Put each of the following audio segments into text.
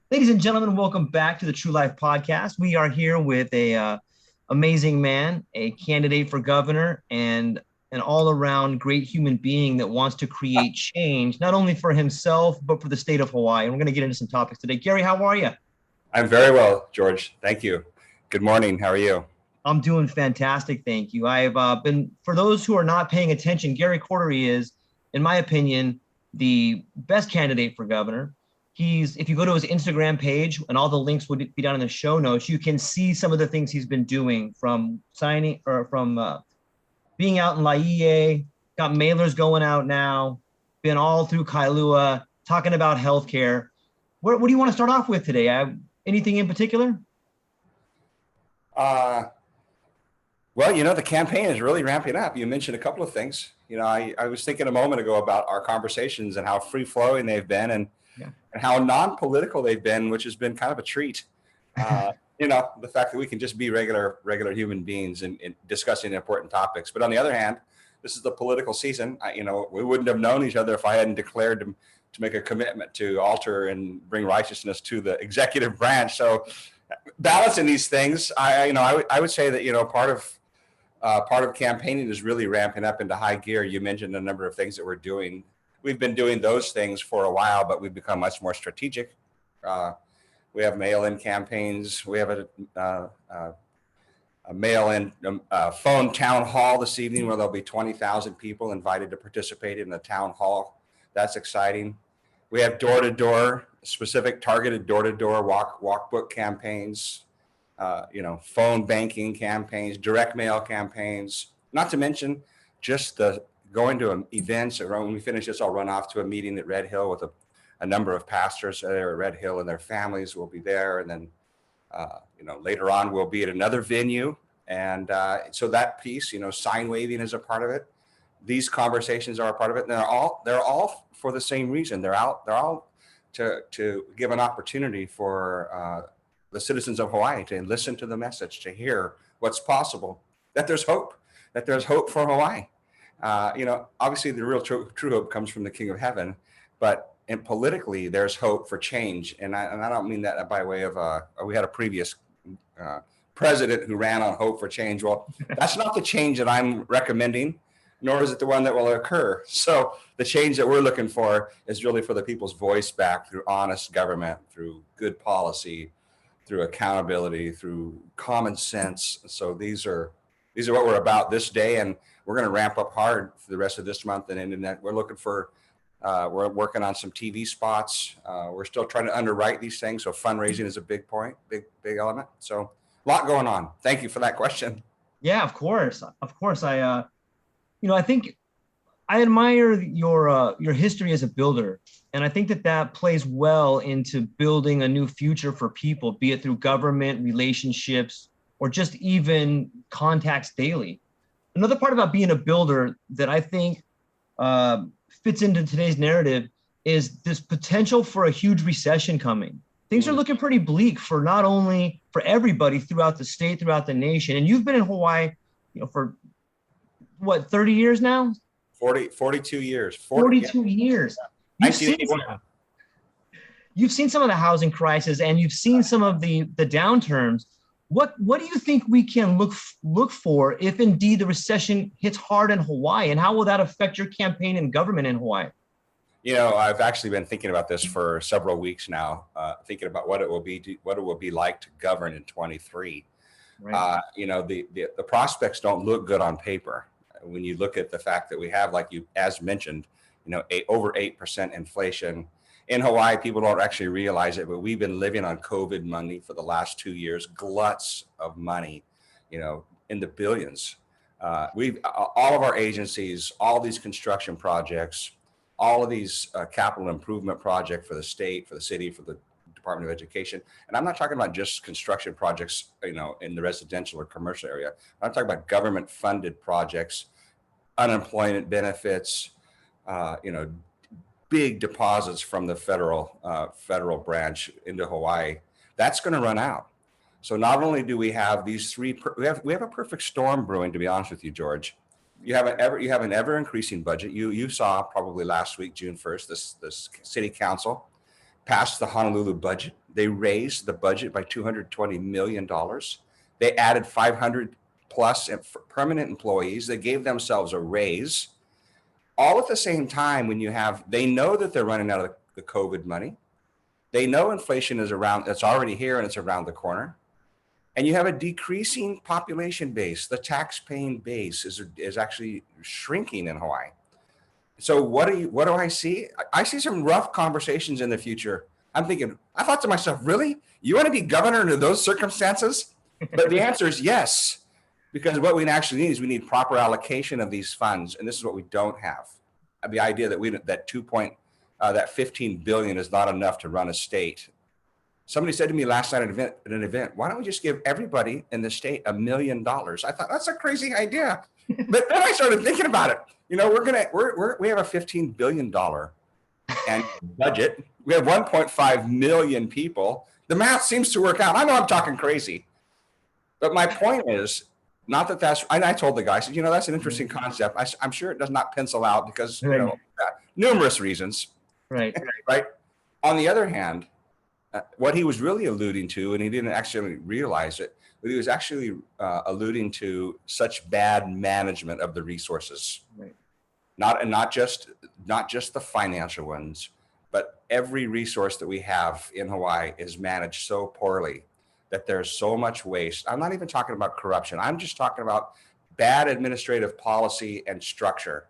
Ladies and gentlemen, welcome back to the True Life Podcast. We are here with a amazing man, a candidate for governor, and an all-around great human being that wants to create change, not only for himself, but for the state of Hawaii. And we're going to get into some topics today. Gary, how are you? I'm very well, George. Thank you. Good morning. How are you? I'm doing fantastic, thank you. I've been, for those who are not paying attention, Gary Cordery is, in my opinion, the best candidate for governor. If you go to his Instagram page, and all the links would be down in the show notes, you can see some of the things he's been doing, from signing or from being out in Laie, got mailers going out now, been all through Kailua, talking about healthcare. What do you want to start off with today? Anything in particular? Well, the campaign is really ramping up. You mentioned a couple of things. I was thinking a moment ago about our conversations and how free-flowing they've been and how non-political they've been, which has been kind of a treat. The fact that we can just be regular human beings and discussing important topics. But on the other hand, this is the political season. We wouldn't have known each other if I hadn't declared to make a commitment to alter and bring righteousness to the executive branch. So balancing these things, I would say that, part of campaigning is really ramping up into high gear. You mentioned a number of things that we're doing. We've been doing those things for a while, but we've become much more strategic. We have mail-in campaigns. We have a mail-in phone town hall this evening where there'll be 20,000 people invited to participate in the town hall. That's exciting. We have door-to-door, specific targeted door-to-door walkbook campaigns, phone banking campaigns, direct mail campaigns, not to mention just the going to events. When we finish this, I'll run off to a meeting at Red Hill with a number of pastors there at Red Hill, and their families will be there. And then, later on, we'll be at another venue. And so that piece, sign waving is a part of it. These conversations are a part of it. And they're all for the same reason. They're all to give an opportunity for the citizens of Hawaii to listen to the message, to hear what's possible, that there's hope for Hawaii. Obviously the real true hope comes from the King of Heaven, but politically there's hope for change. And I don't mean that by way of, we had a previous president who ran on hope for change. Well, that's not the change that I'm recommending, nor is it the one that will occur. So the change that we're looking for is really for the people's voice back through honest government, through good policy, through accountability, through common sense. So these are what we're about this day, and we're going to ramp up hard for the rest of this month and into that. We're working on some TV spots. We're still trying to underwrite these things. So fundraising is a big big element. So a lot going on. Thank you for that question. Yeah, of course. I think I admire your history as a builder. And I think that plays well into building a new future for people, be it through government, relationships, or just even contacts daily. Another part about being a builder that I think fits into today's narrative is this potential for a huge recession coming. Things are looking pretty bleak for not only for everybody throughout the state, throughout the nation. And you've been in Hawaii, for what, 30 years now? 42 years. 42 years. You've seen some of the housing crisis, and you've seen some of the downturns. What do you think we can look for if indeed the recession hits hard in Hawaii, and how will that affect your campaign and government in Hawaii? I've actually been thinking about this for several weeks now, thinking about what it will be like to govern in 23. Right. The prospects don't look good on paper. When you look at the fact that we have, like you as mentioned, over 8% inflation in Hawaii. People don't actually realize it, but we've been living on COVID money for the last 2 years, gluts of money, in the billions. All of our agencies, all these construction projects, all of these capital improvement projects for the state, for the city, for the Department of Education. And I'm not talking about just construction projects, in the residential or commercial area. I'm talking about government funded projects, unemployment benefits, big deposits from the federal branch into Hawaii. That's going to run out. So not only do we have these three, we have a perfect storm brewing, to be honest with you, George. You have an ever increasing budget. You saw probably last week, June 1st, this city council passed the Honolulu budget. They raised the budget by $220 million. They added 500 plus permanent employees. They gave themselves a raise. All at the same time, when they know that they're running out of the COVID money. They know inflation is it's already here and it's around the corner. And you have a decreasing population base. The tax-paying base is actually shrinking in Hawaii. So what do I see? I see some rough conversations in the future. I thought to myself, really? You want to be governor under those circumstances? But the answer is yes, because what we actually need is we need proper allocation of these funds, and this is what we don't have. The idea that 15 billion is not enough to run a state. Somebody said to me last night at an event, why don't we just give everybody in the state $1 million? I thought that's a crazy idea. But then I started thinking about it. We have a $15 billion annual budget. We have 1.5 million people. The math seems to work out. I know I'm talking crazy, but my point is not that I told the guy, I said, that's an interesting concept. I'm sure it does not pencil out because, numerous reasons. Right. Right. On the other hand, what he was really alluding to, and he didn't actually realize it, but he was actually alluding to such bad management of the resources, right. Not just the financial ones, but every resource that we have in Hawaii is managed so poorly that there's so much waste. I'm not even talking about corruption. I'm just talking about bad administrative policy and structure.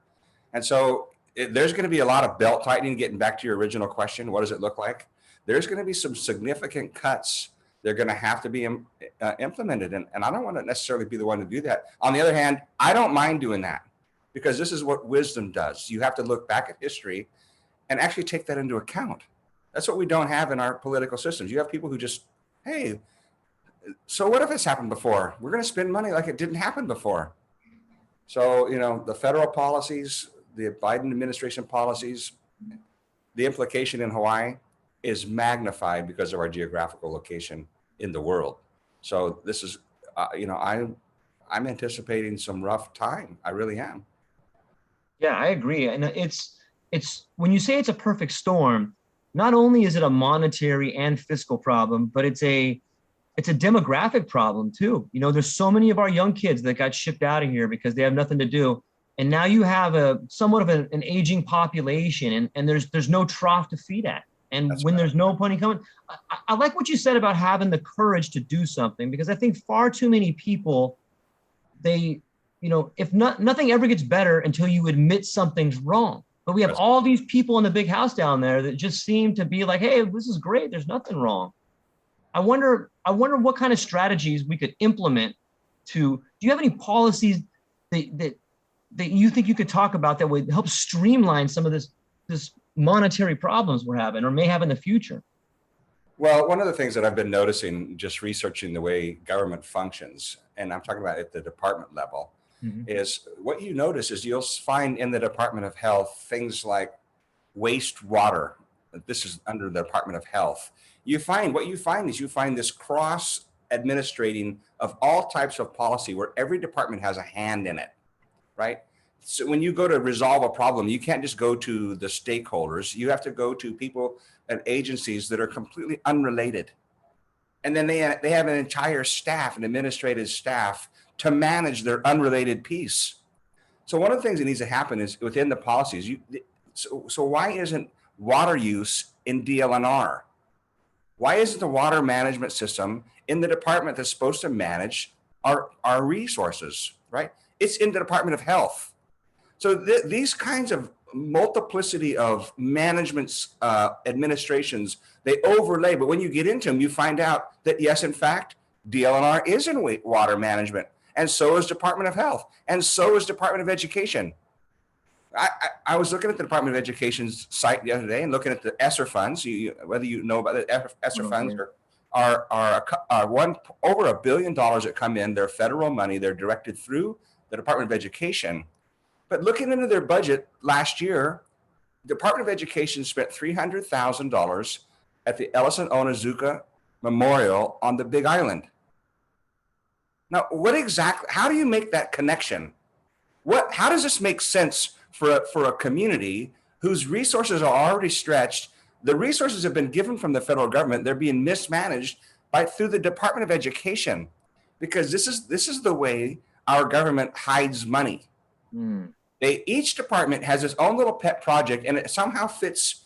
And so there's going to be a lot of belt tightening. Getting back to your original question, what does it look like? There's going to be some significant cuts. They're going to have to be implemented. And I don't want to necessarily be the one to do that. On the other hand, I don't mind doing that because this is what wisdom does. You have to look back at history and actually take that into account. That's what we don't have in our political systems. You have people who just, hey, so what if it's happened before? We're going to spend money like it didn't happen before. So, the federal policies, the Biden administration policies, the implication in Hawaii is magnified because of our geographical location in the world. So this is, I'm anticipating some rough time. I really am. Yeah, I agree. And it's when you say it's a perfect storm, not only is it a monetary and fiscal problem, but it's a demographic problem too. There's so many of our young kids that got shipped out of here because they have nothing to do. And now you have a somewhat of an aging population and there's no trough to feed at. And that's when right. There's no money coming, I like what you said about having the courage to do something, because I think far too many people, if nothing ever gets better until you admit something's wrong. But we have all these people in the big house down there that just seem to be like, hey, this is great. There's nothing wrong. I wonder what kind of strategies we could implement do you have any policies that you think you could talk about that would help streamline some of this monetary problems we're having or may have in the future? Well, one of the things that I've been noticing just researching the way government functions, and I'm talking about at the department level, is what you notice is you'll find in the Department of Health things like wastewater. This is under the Department of Health. You find this cross administrating of all types of policy where every department has a hand in it, right? So when you go to resolve a problem, you can't just go to the stakeholders. You have to go to people and agencies that are completely unrelated. And then they have an entire staff, an administrative staff, to manage their unrelated piece. So one of the things that needs to happen is within the policies, so why isn't water use in DLNR? Why isn't the water management system in the department that's supposed to manage our resources, right? It's in the Department of Health. So these kinds of multiplicity of managements, administrations, they overlay. But when you get into them, you find out that, yes, in fact, DLNR is in water management. And so is Department of Health. And so is Department of Education. I was looking at the Department of Education's site the other day and looking at the ESSER funds. Whether you know about the ESSER funds are over $1 billion that come in. They're federal money. They're directed through the Department of Education. But looking into their budget last year, the Department of Education spent $300,000 at the Ellison Onizuka Memorial on the Big Island. Now, how do you make that connection? How does this make sense for a community whose resources are already stretched, The resources have been given from the federal government. They're being mismanaged through the Department of Education, because this is the way our government hides money. Each department has its own little pet project, and it somehow fits.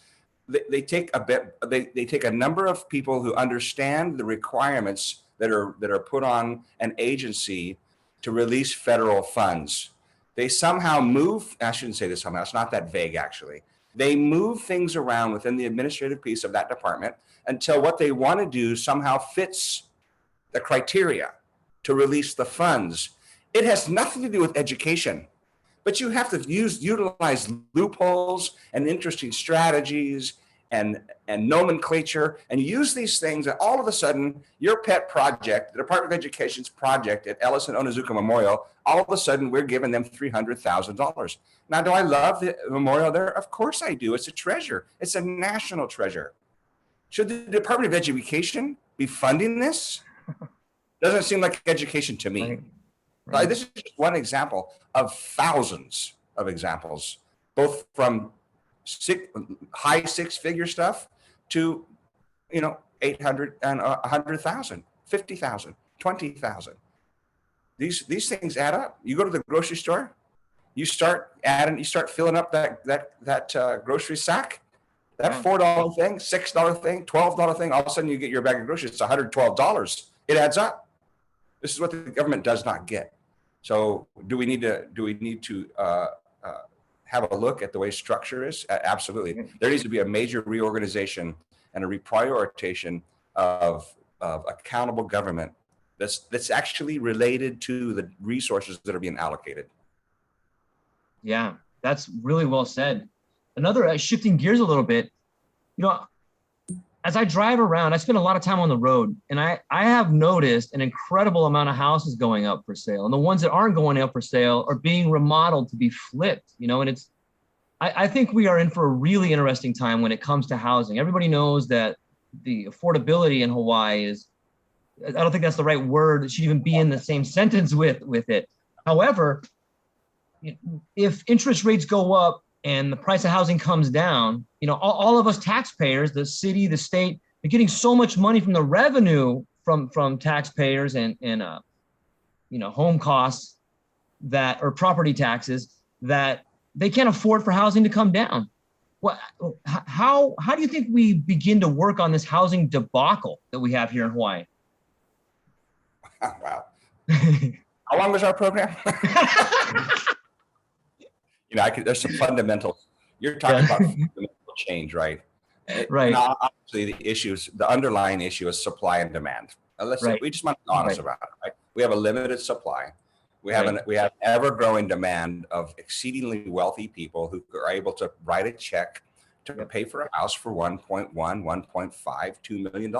They take a number of people who understand the requirements that are put on an agency to release federal funds. They somehow move. I shouldn't say this somehow. It's not that vague, actually. They move things around within the administrative piece of that department until what they want to do somehow fits the criteria to release the funds. It has nothing to do with education, but you have to utilize loopholes and interesting strategies and nomenclature, and use these things, and all of a sudden your pet project, the Department of Education's project at Ellis and Onizuka Memorial, all of a sudden we're giving them $300,000. Now, do I love the memorial there? Of course I do. It's a treasure. It's a national treasure. Should the Department of Education be funding this? Doesn't seem like education to me. Right. This is just one example of thousands of examples, both from high six-figure stuff to, 800 and 100,000, 50,000, 20,000. These things add up. You go to the grocery store, you start filling up that grocery sack, that $4 thing, $6 thing, $12 thing. All of a sudden you get your bag of groceries. It's $112. It adds up. This is what the government does not get. So do we need to have a look at the way structure is? Absolutely. There needs to be a major reorganization and a reprioritization of accountable government that's actually related to the resources that are being allocated. Yeah, that's really well said. Another, shifting gears a little bit, as I drive around, I spend a lot of time on the road, and I have noticed an incredible amount of houses going up for sale. And the ones that aren't going up for sale are being remodeled to be flipped, and I think we are in for a really interesting time when it comes to housing. Everybody knows that the affordability in Hawaii is, I don't think that's the right word. It should even be in the same sentence with it. However, if interest rates go up and the price of housing comes down, all of us taxpayers, the city, the state, are getting so much money from the revenue from taxpayers and home costs or property taxes that they can't afford for housing to come down. How do you think we begin to work on this housing debacle that we have here in Hawaii? Wow. How long was our program? There's some fundamentals. You're talking about fundamental change, right? Right. Now, obviously, the underlying issue is supply and demand. We just want to be honest about it, right? We have a limited supply. We have ever-growing demand of exceedingly wealthy people who are able to write a check to pay for a house for $1.1, $1.5, $2 million.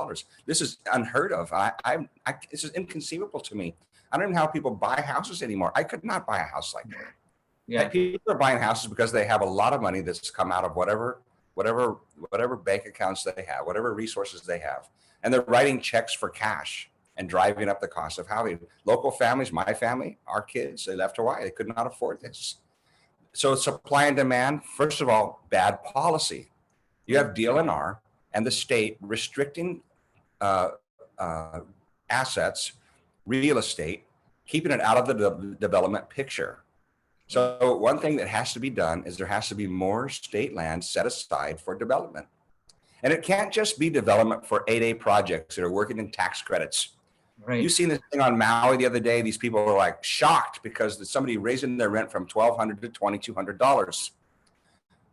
This is unheard of. This is inconceivable to me. I don't even know how people buy houses anymore. I could not buy a house like that. Yeah. People are buying houses because they have a lot of money that's come out of whatever bank accounts they have, whatever resources they have, and they're writing checks for cash and driving up the cost of housing. Local families, my family, our kids, they left Hawaii. They could not afford this. So supply and demand, first of all, bad policy. You have DLNR and the state restricting assets, real estate, keeping it out of the development picture. So one thing that has to be done is there has to be more state land set aside for development. And it can't just be development for 8A projects that are working in tax credits. Right. You've seen this thing on Maui the other day. These people were like shocked because somebody raising their rent from $1,200 to $2,200.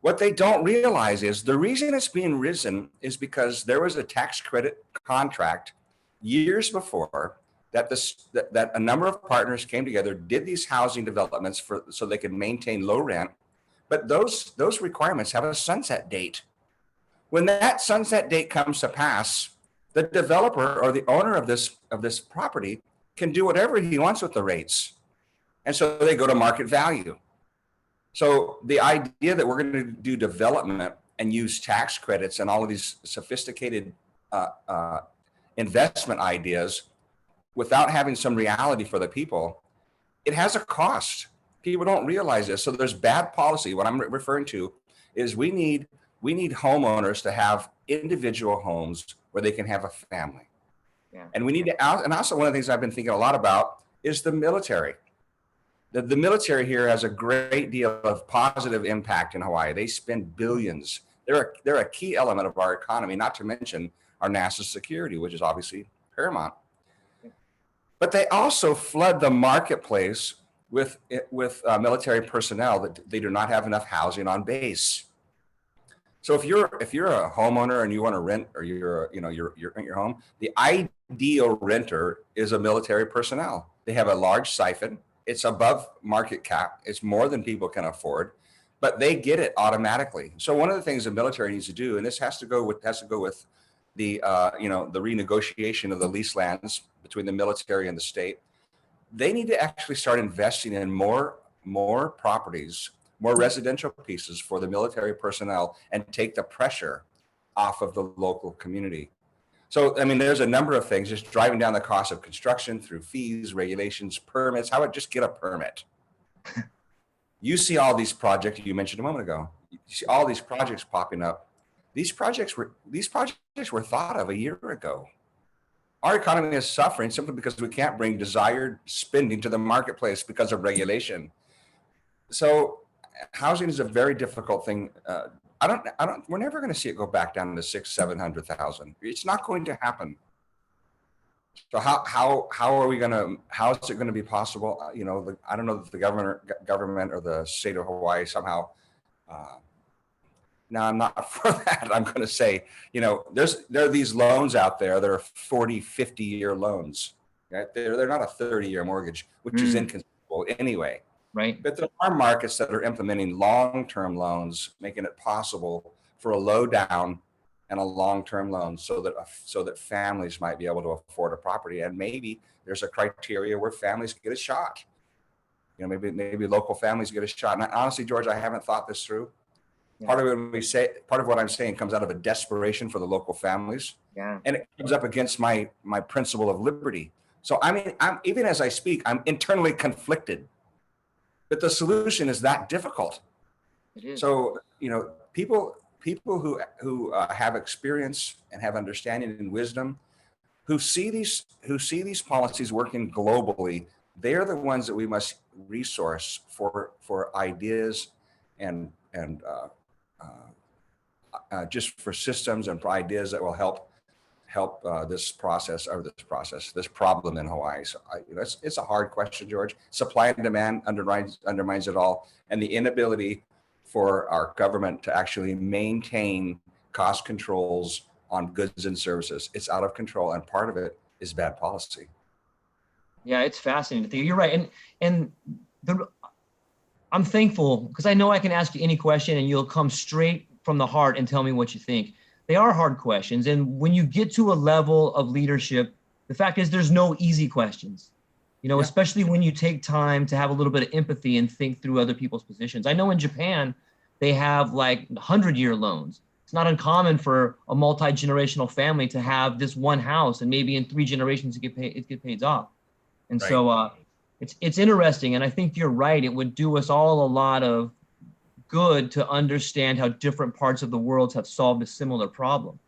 What they don't realize is the reason it's being risen is because there was a tax credit contract years before that a number of partners came together, did these housing developments so they could maintain low rent, but those requirements have a sunset date. When that sunset date comes to pass, the developer or the owner of this property can do whatever he wants with the rates, and so they go to market value. So the idea that we're going to do development and use tax credits and all of these sophisticated investment ideas without having some reality for the people, it has a cost. People don't realize this. So there's bad policy. What I'm referring to is we need We need homeowners to have individual homes where they can have a family. Yeah. And we need to out, and also one of the things I've been thinking a lot about is the military. The military here has a great deal of positive impact in Hawaii. They spend billions. They're a key element of our economy, not to mention our national security, which is obviously paramount. But they also flood the marketplace with military personnel that they do not have enough housing on base. So if you're a homeowner and you want to rent, or you're rent your home, the ideal renter is a military personnel. They have a large siphon. It's above market cap. It's more than people can afford, but they get it automatically. So one of the things the military needs to do, and this has to go with the the renegotiation of the lease lands between the military and the state. They need to actually start investing in more properties, more residential pieces for the military personnel, and take the pressure off of the local community. So, I mean, there's a number of things, just driving down the cost of construction through fees, regulations, permits. How about just get a permit? You see all these projects you mentioned a moment ago. You see all these projects popping up. These projects were thought of a year ago. Our economy is suffering simply because we can't bring desired spending to the marketplace because of regulation. So housing is a very difficult thing. We're never going to see it go back down to 600,000-700,000. It's not going to happen. So how is it going to be possible? I don't know that the government or the state of Hawaii somehow, now I'm not for that. I'm going to say, there are these loans out there that are 40, 50-year loans. Right? They're not a 30-year mortgage, which is inconceivable anyway. Right. But there are markets that are implementing long-term loans, making it possible for a low down and a long-term loan, so that families might be able to afford a property. And maybe there's a criteria where families get a shot. Maybe local families get a shot. And honestly, George, I haven't thought this through. Yeah. Part of what I'm saying comes out of a desperation for the local families. Yeah. And it comes up against my principle of liberty. So I'm even as I speak, I'm internally conflicted. But the solution is that difficult. It is. So, people who have experience and have understanding and wisdom, who see these policies working globally, they're the ones that we must resource for ideas and just for systems and for ideas that will help this problem in Hawaii. So it's a hard question, George. Supply and demand undermines it all, and the inability for our government to actually maintain cost controls on goods and services. It's out of control, and part of it is bad policy. Yeah, it's fascinating. You're right, and I'm thankful because I know I can ask you any question and you'll come straight from the heart and tell me what you think. They are hard questions. And when you get to a level of leadership, the fact is there's no easy questions, especially when you take time to have a little bit of empathy and think through other people's positions. I know in Japan, they have like 100-year loans. It's not uncommon for a multi-generational family to have this one house, and maybe in 3 generations it get paid off. And right. So it's interesting. And I think you're right. It would do us all a lot of good to understand how different parts of the world have solved a similar problem.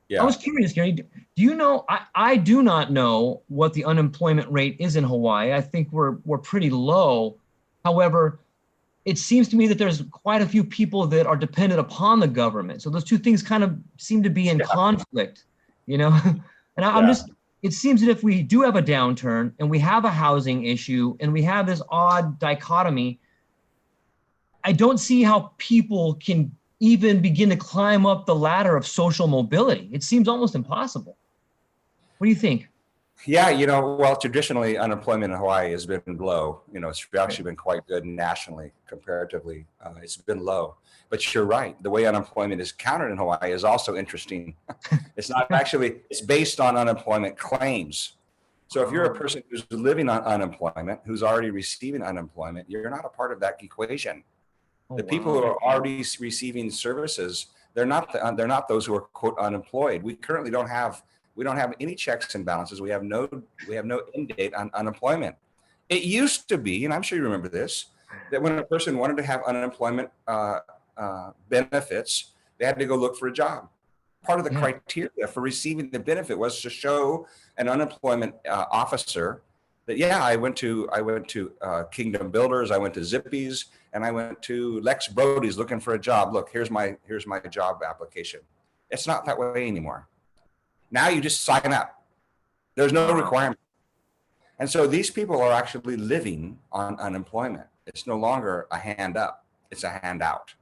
Yeah. I was curious, Gary, do you know, I do not know what the unemployment rate is in Hawaii. I think we're pretty low. However, it seems to me that there's quite a few people that are dependent upon the government. So those two things kind of seem to be in conflict, And it seems that if we do have a downturn and we have a housing issue and we have this odd dichotomy, I don't see how people can even begin to climb up the ladder of social mobility. It seems almost impossible. What do you think? Yeah, well, traditionally unemployment in Hawaii has been low. It's actually been quite good nationally, comparatively. It's been low. But you're right. The way unemployment is counted in Hawaii is also interesting. It's not actually, it's based on unemployment claims. So if you're a person who's living on unemployment, who's already receiving unemployment, you're not a part of that equation. The people who are already receiving services, they're not those who are quote unemployed. We currently don't have any checks and balances. We have no end date on unemployment. It used to be, and I'm sure you remember this, that when a person wanted to have unemployment benefits, They had to go look for a job. Part of the criteria for receiving the benefit was to show an unemployment officer that, yeah, I went to Kingdom Builders, I went to Zippy's, and I went to Lex Brody's looking for a job. Look, here's my job application. It's not that way anymore. Now you just sign up. There's no requirement. And so these people are actually living on unemployment. It's no longer a hand up, it's a handout.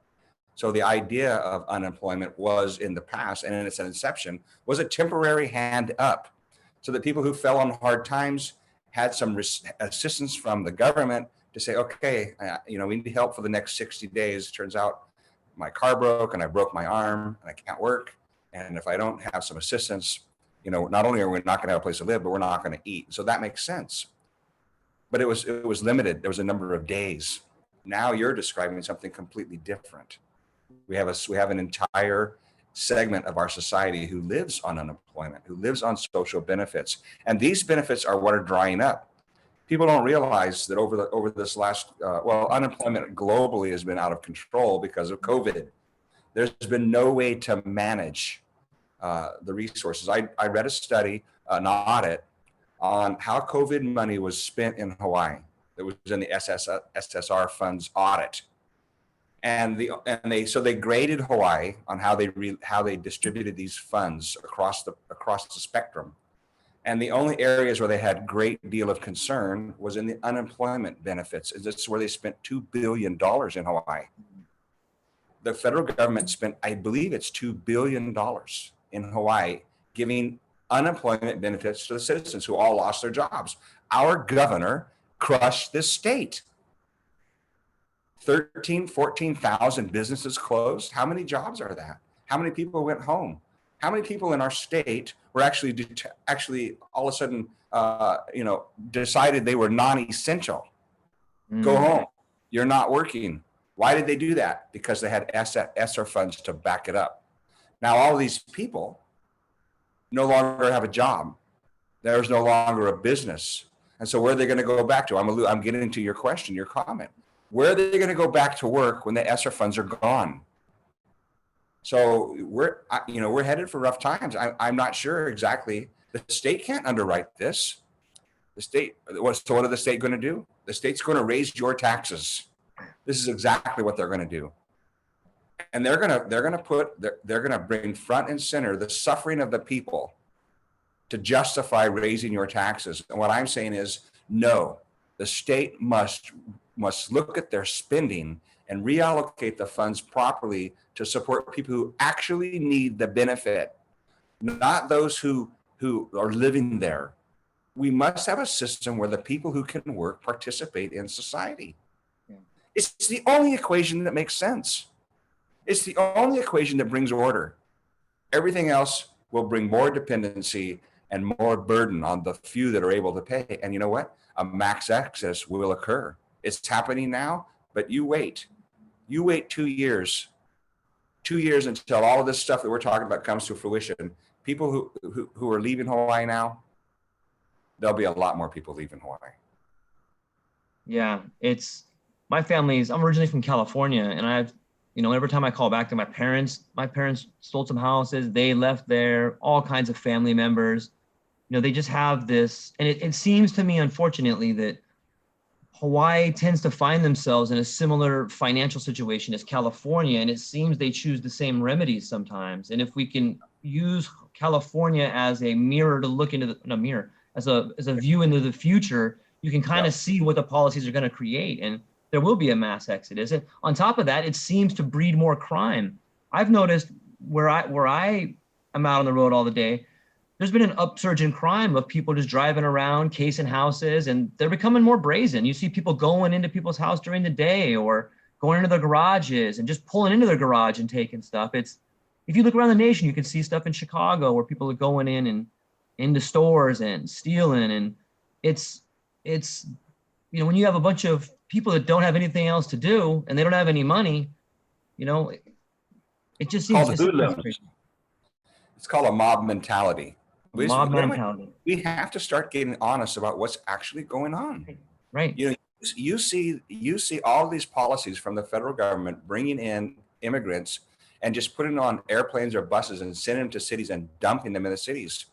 So the idea of unemployment was, in the past and in its inception, was a temporary hand up, so that people who fell on hard times had some assistance from the government to say, okay, we need help for the next 60 days. Turns out my car broke and I broke my arm and I can't work. And if I don't have some assistance, not only are we not going to have a place to live, but we're not going to eat. So that makes sense. But it was limited. There was a number of days. Now you're describing something completely different. We have an entire segment of our society who lives on unemployment, who lives on social benefits. And these benefits are what are drying up. People don't realize that over this last, unemployment globally has been out of control because of COVID. There's been no way to manage the resources. I read a study, an audit, on how COVID money was spent in Hawaii. That was in the SSR funds audit. And they graded Hawaii on how they distributed these funds across the spectrum. And the only areas where they had great deal of concern was in the unemployment benefits. That's where they spent $2 billion in Hawaii. The federal government spent, I believe it's $2 billion in Hawaii, giving unemployment benefits to the citizens who all lost their jobs. Our governor crushed this state. 14,000 businesses closed. How many jobs are that? How many people went home? How many people in our state were actually all of a sudden, decided they were non-essential? Go home. You're not working. Why did they do that? Because they had ESSER funds to back it up. Now, all of these people no longer have a job. There's no longer a business. And so where are they going to go back to? I'm getting into your question, your comment. Where are they going to go back to work when the ESSER funds are gone? So we're headed for rough times. I'm not sure exactly. The state can't underwrite this. So what are the state going to do? The state's going to raise your taxes. This is exactly what they're going to do. And they're going to bring front and center the suffering of the people to justify raising your taxes. And what I'm saying is, no, the state must look at their spending and reallocate the funds properly to support people who actually need the benefit, not those who are living there. We must have a system where the people who can work participate in society. Yeah. It's the only equation that makes sense. It's the only equation that brings order. Everything else will bring more dependency and more burden on the few that are able to pay. And you know what? A max exodus will occur. It's happening now, but you wait. You wait 2 years. 2 years until all of this stuff that we're talking about comes to fruition. People who are leaving Hawaii now, there'll be a lot more people leaving Hawaii. Yeah, my family's, I'm originally from California, and every time I call back to my parents sold some houses, they left there, all kinds of family members. They just have this, and it seems to me, unfortunately, that Hawaii tends to find themselves in a similar financial situation as California, and it seems they choose the same remedies sometimes. And if we can use California as a mirror to look into as a view into the future, you can kind of see what the policies are going to create, and there will be a mass exodus. And on top of that, it seems to breed more crime. I've noticed where I am out on the road all the day, there's been an upsurge in crime of people just driving around, casing houses, and they're becoming more brazen. You see people going into people's house during the day or going into their garages and just pulling into their garage and taking stuff. If you look around the nation, you can see stuff in Chicago where people are going in and into stores and stealing. And it's when you have a bunch of people that don't have anything else to do and they don't have any money, it just seems it's called a mob mentality. We have to start getting honest about what's actually going on. Right. You see all of these policies from the federal government bringing in immigrants and just putting on airplanes or buses and sending them to cities and dumping them in the cities.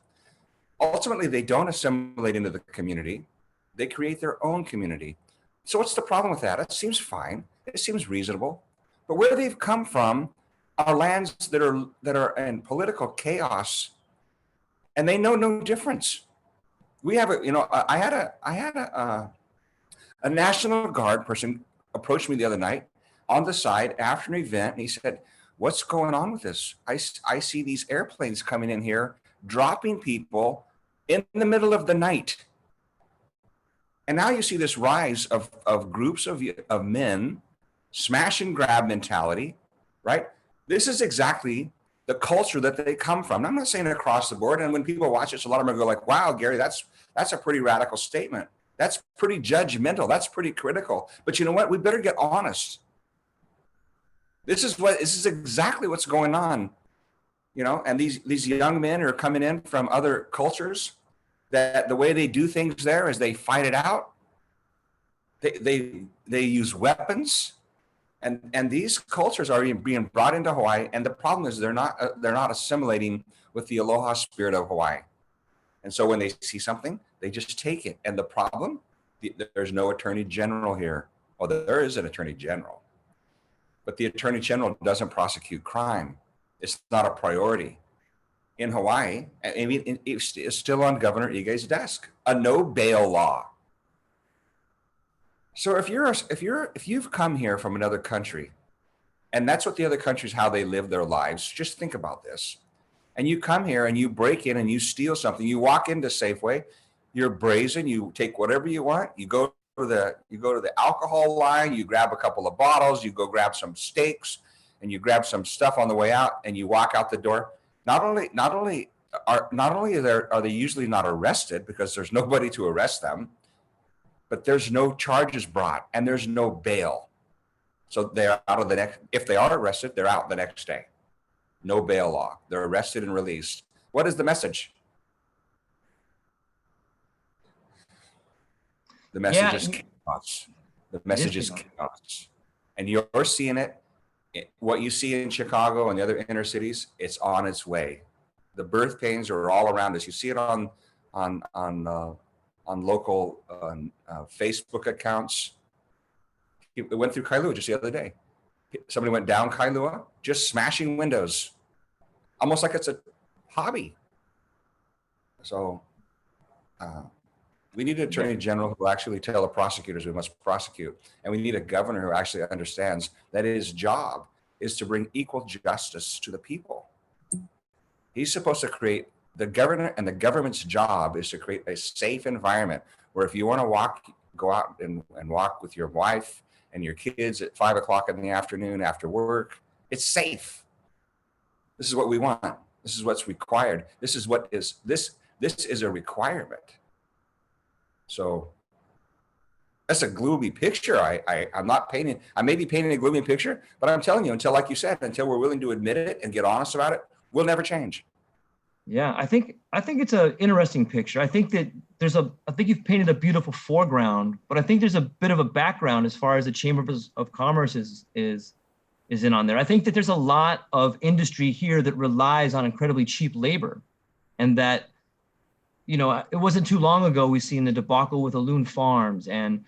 Ultimately, they don't assimilate into the community. They create their own community. So what's the problem with that? It seems fine. It seems reasonable. But where they've come from are lands that are in political chaos, and they know no difference. We have I had a National Guard person approached me the other night on the side after an event, and he said, "What's going on with this? I see these airplanes coming in here, dropping people in the middle of the night." And now you see this rise of groups of men, smash and grab mentality, right? This is exactly the culture that they come from. And I'm not saying it across the board. And when people watch this, a lot of them go like, "Wow, Gary, that's a pretty radical statement. That's pretty judgmental. That's pretty critical." But you know what? We better get honest. This is exactly what's going on, and these young men are coming in from other cultures that the way they do things there is they fight it out. They use weapons, and these cultures are being brought into Hawaii. And the problem is they're not assimilating with the aloha spirit of Hawaii. And so when they see something, they just take it. And the problem, there's no attorney general here. Well, there is an attorney general, but the attorney general doesn't prosecute crime. It's not a priority. In Hawaii, I mean, it's still on Governor Ige's desk, a no bail law. So if you've come here from another country, and that's what the other countries, how they live their lives, just think about this. And you come here and you break in and you steal something. You walk into Safeway, you're brazen, you take whatever you want, you go to the alcohol line, you grab a couple of bottles, you go grab some steaks, and you grab some stuff on the way out, and you walk out the door. Not only are they usually not arrested because there's nobody to arrest them, but there's no charges brought and there's no bail. So they're out of the next, if they are arrested, they're out the next day. No bail law. They're arrested and released. What is the message? The message is chaos. The message is chaos. And you're seeing it. What you see in Chicago and the other inner cities, it's on its way. The birth pains are all around us. You see it on local Facebook accounts. It went through Kailua just the other day. Somebody went down Kailua, just smashing windows, almost like it's a hobby. So we need an attorney general who will actually tell the prosecutors we must prosecute. And we need a governor who actually understands that his job is to bring equal justice to the people. He's supposed to create, the governor and the government's job is to create a safe environment where if you want to go out and walk with your wife and your kids at 5 o'clock in the afternoon after work, it's safe. This is what we want. This is what's required. This is a requirement. So that's a gloomy picture. I'm not painting, I may be painting a gloomy picture, but I'm telling you, until, like you said, until we're willing to admit it and get honest about it, we'll never change. Yeah, I think it's an interesting picture. I think that I think you've painted a beautiful foreground, but I think there's a bit of a background as far as the Chamber of Commerce is in on there. I think that there's a lot of industry here that relies on incredibly cheap labor, and that, it wasn't too long ago we seen the debacle with Loon Farms, and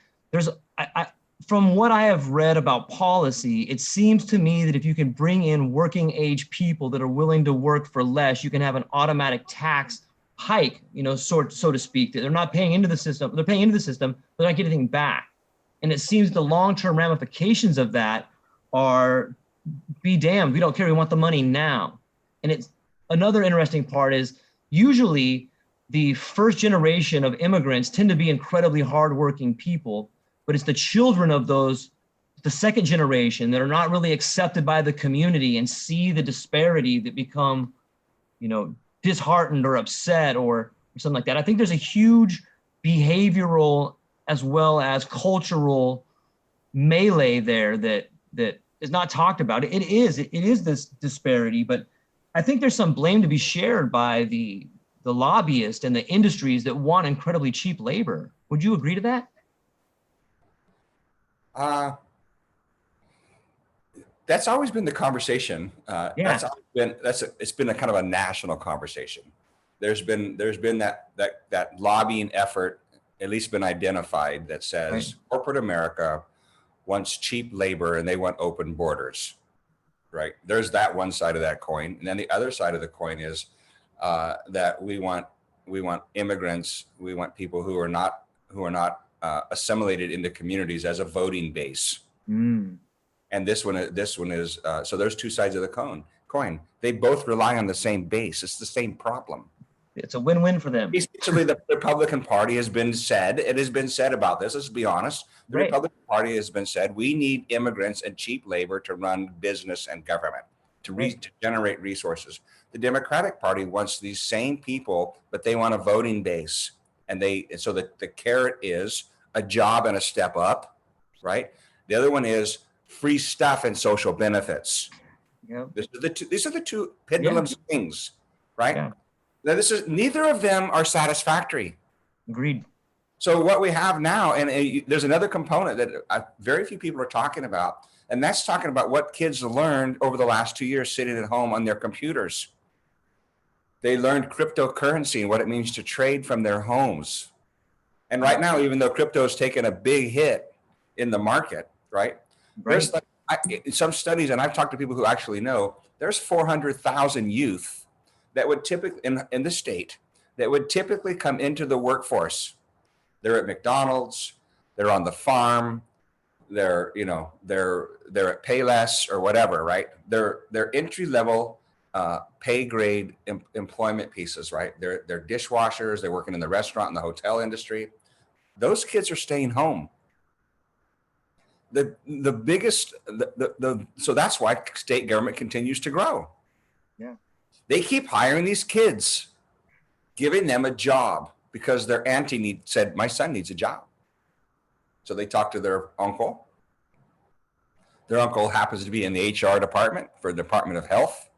from what I have read about policy, it seems to me that if you can bring in working age people that are willing to work for less, you can have an automatic tax hike, so to speak, that they're not paying into the system. They're paying into the system, but they're not getting anything back. And it seems the long-term ramifications of that are, be damned, we don't care, we want the money now. And it's another interesting part is usually the first generation of immigrants tend to be incredibly hardworking people, but it's the children of the second generation that are not really accepted by the community and see the disparity that become, disheartened or upset or something like that. I think there's a huge behavioral as well as cultural melee there that is not talked about. It is this disparity, but I think there's some blame to be shared by the lobbyists and the industries that want incredibly cheap labor. Would you agree to that? that's always been the conversation. Yeah. It's been a kind of a national conversation. There's been that lobbying effort, at least been identified, that Right. says corporate America wants cheap labor and they want open borders. Right? There's that one side of that coin, and then the other side of the coin is that we want immigrants, we want people who are not assimilated into communities as a voting base. Mm. And this one is so there's two sides of the coin. They both rely on the same base. It's the same problem. It's a win-win for them. Essentially, the Republican Party has been said, it has been said about this, let's be honest. The Right. Republican Party has been said, we need immigrants and cheap labor to run business and government, to generate resources. The Democratic Party wants these same people, but they want a voting base. And so the carrot is a job and a step up, right? The other one is free stuff and social benefits. Yeah. These are the two pendulum swings, right? Yeah. Now, neither of them are satisfactory. Agreed. So what we have now, and there's another component that very few people are talking about, and that's talking about what kids learned over the last 2 years sitting at home on their computers. They learned cryptocurrency and what it means to trade from their homes. And right now, even though crypto has taken a big hit in the market, right? Right. There's some studies, and I've talked to people who actually know, there's 400,000 youth that would typically, in the state, that would typically come into the workforce. They're at McDonald's, they're on the farm, they're at Payless or whatever, right? They're entry level, pay grade employment pieces, right? They're dishwashers, they're working in the restaurant and the hotel industry. Those kids are staying home. So that's why state government continues to grow. Yeah. They keep hiring these kids, giving them a job because their auntie said, my son needs a job. So they talk to their uncle. Their uncle happens to be in the HR department for the Department of Health.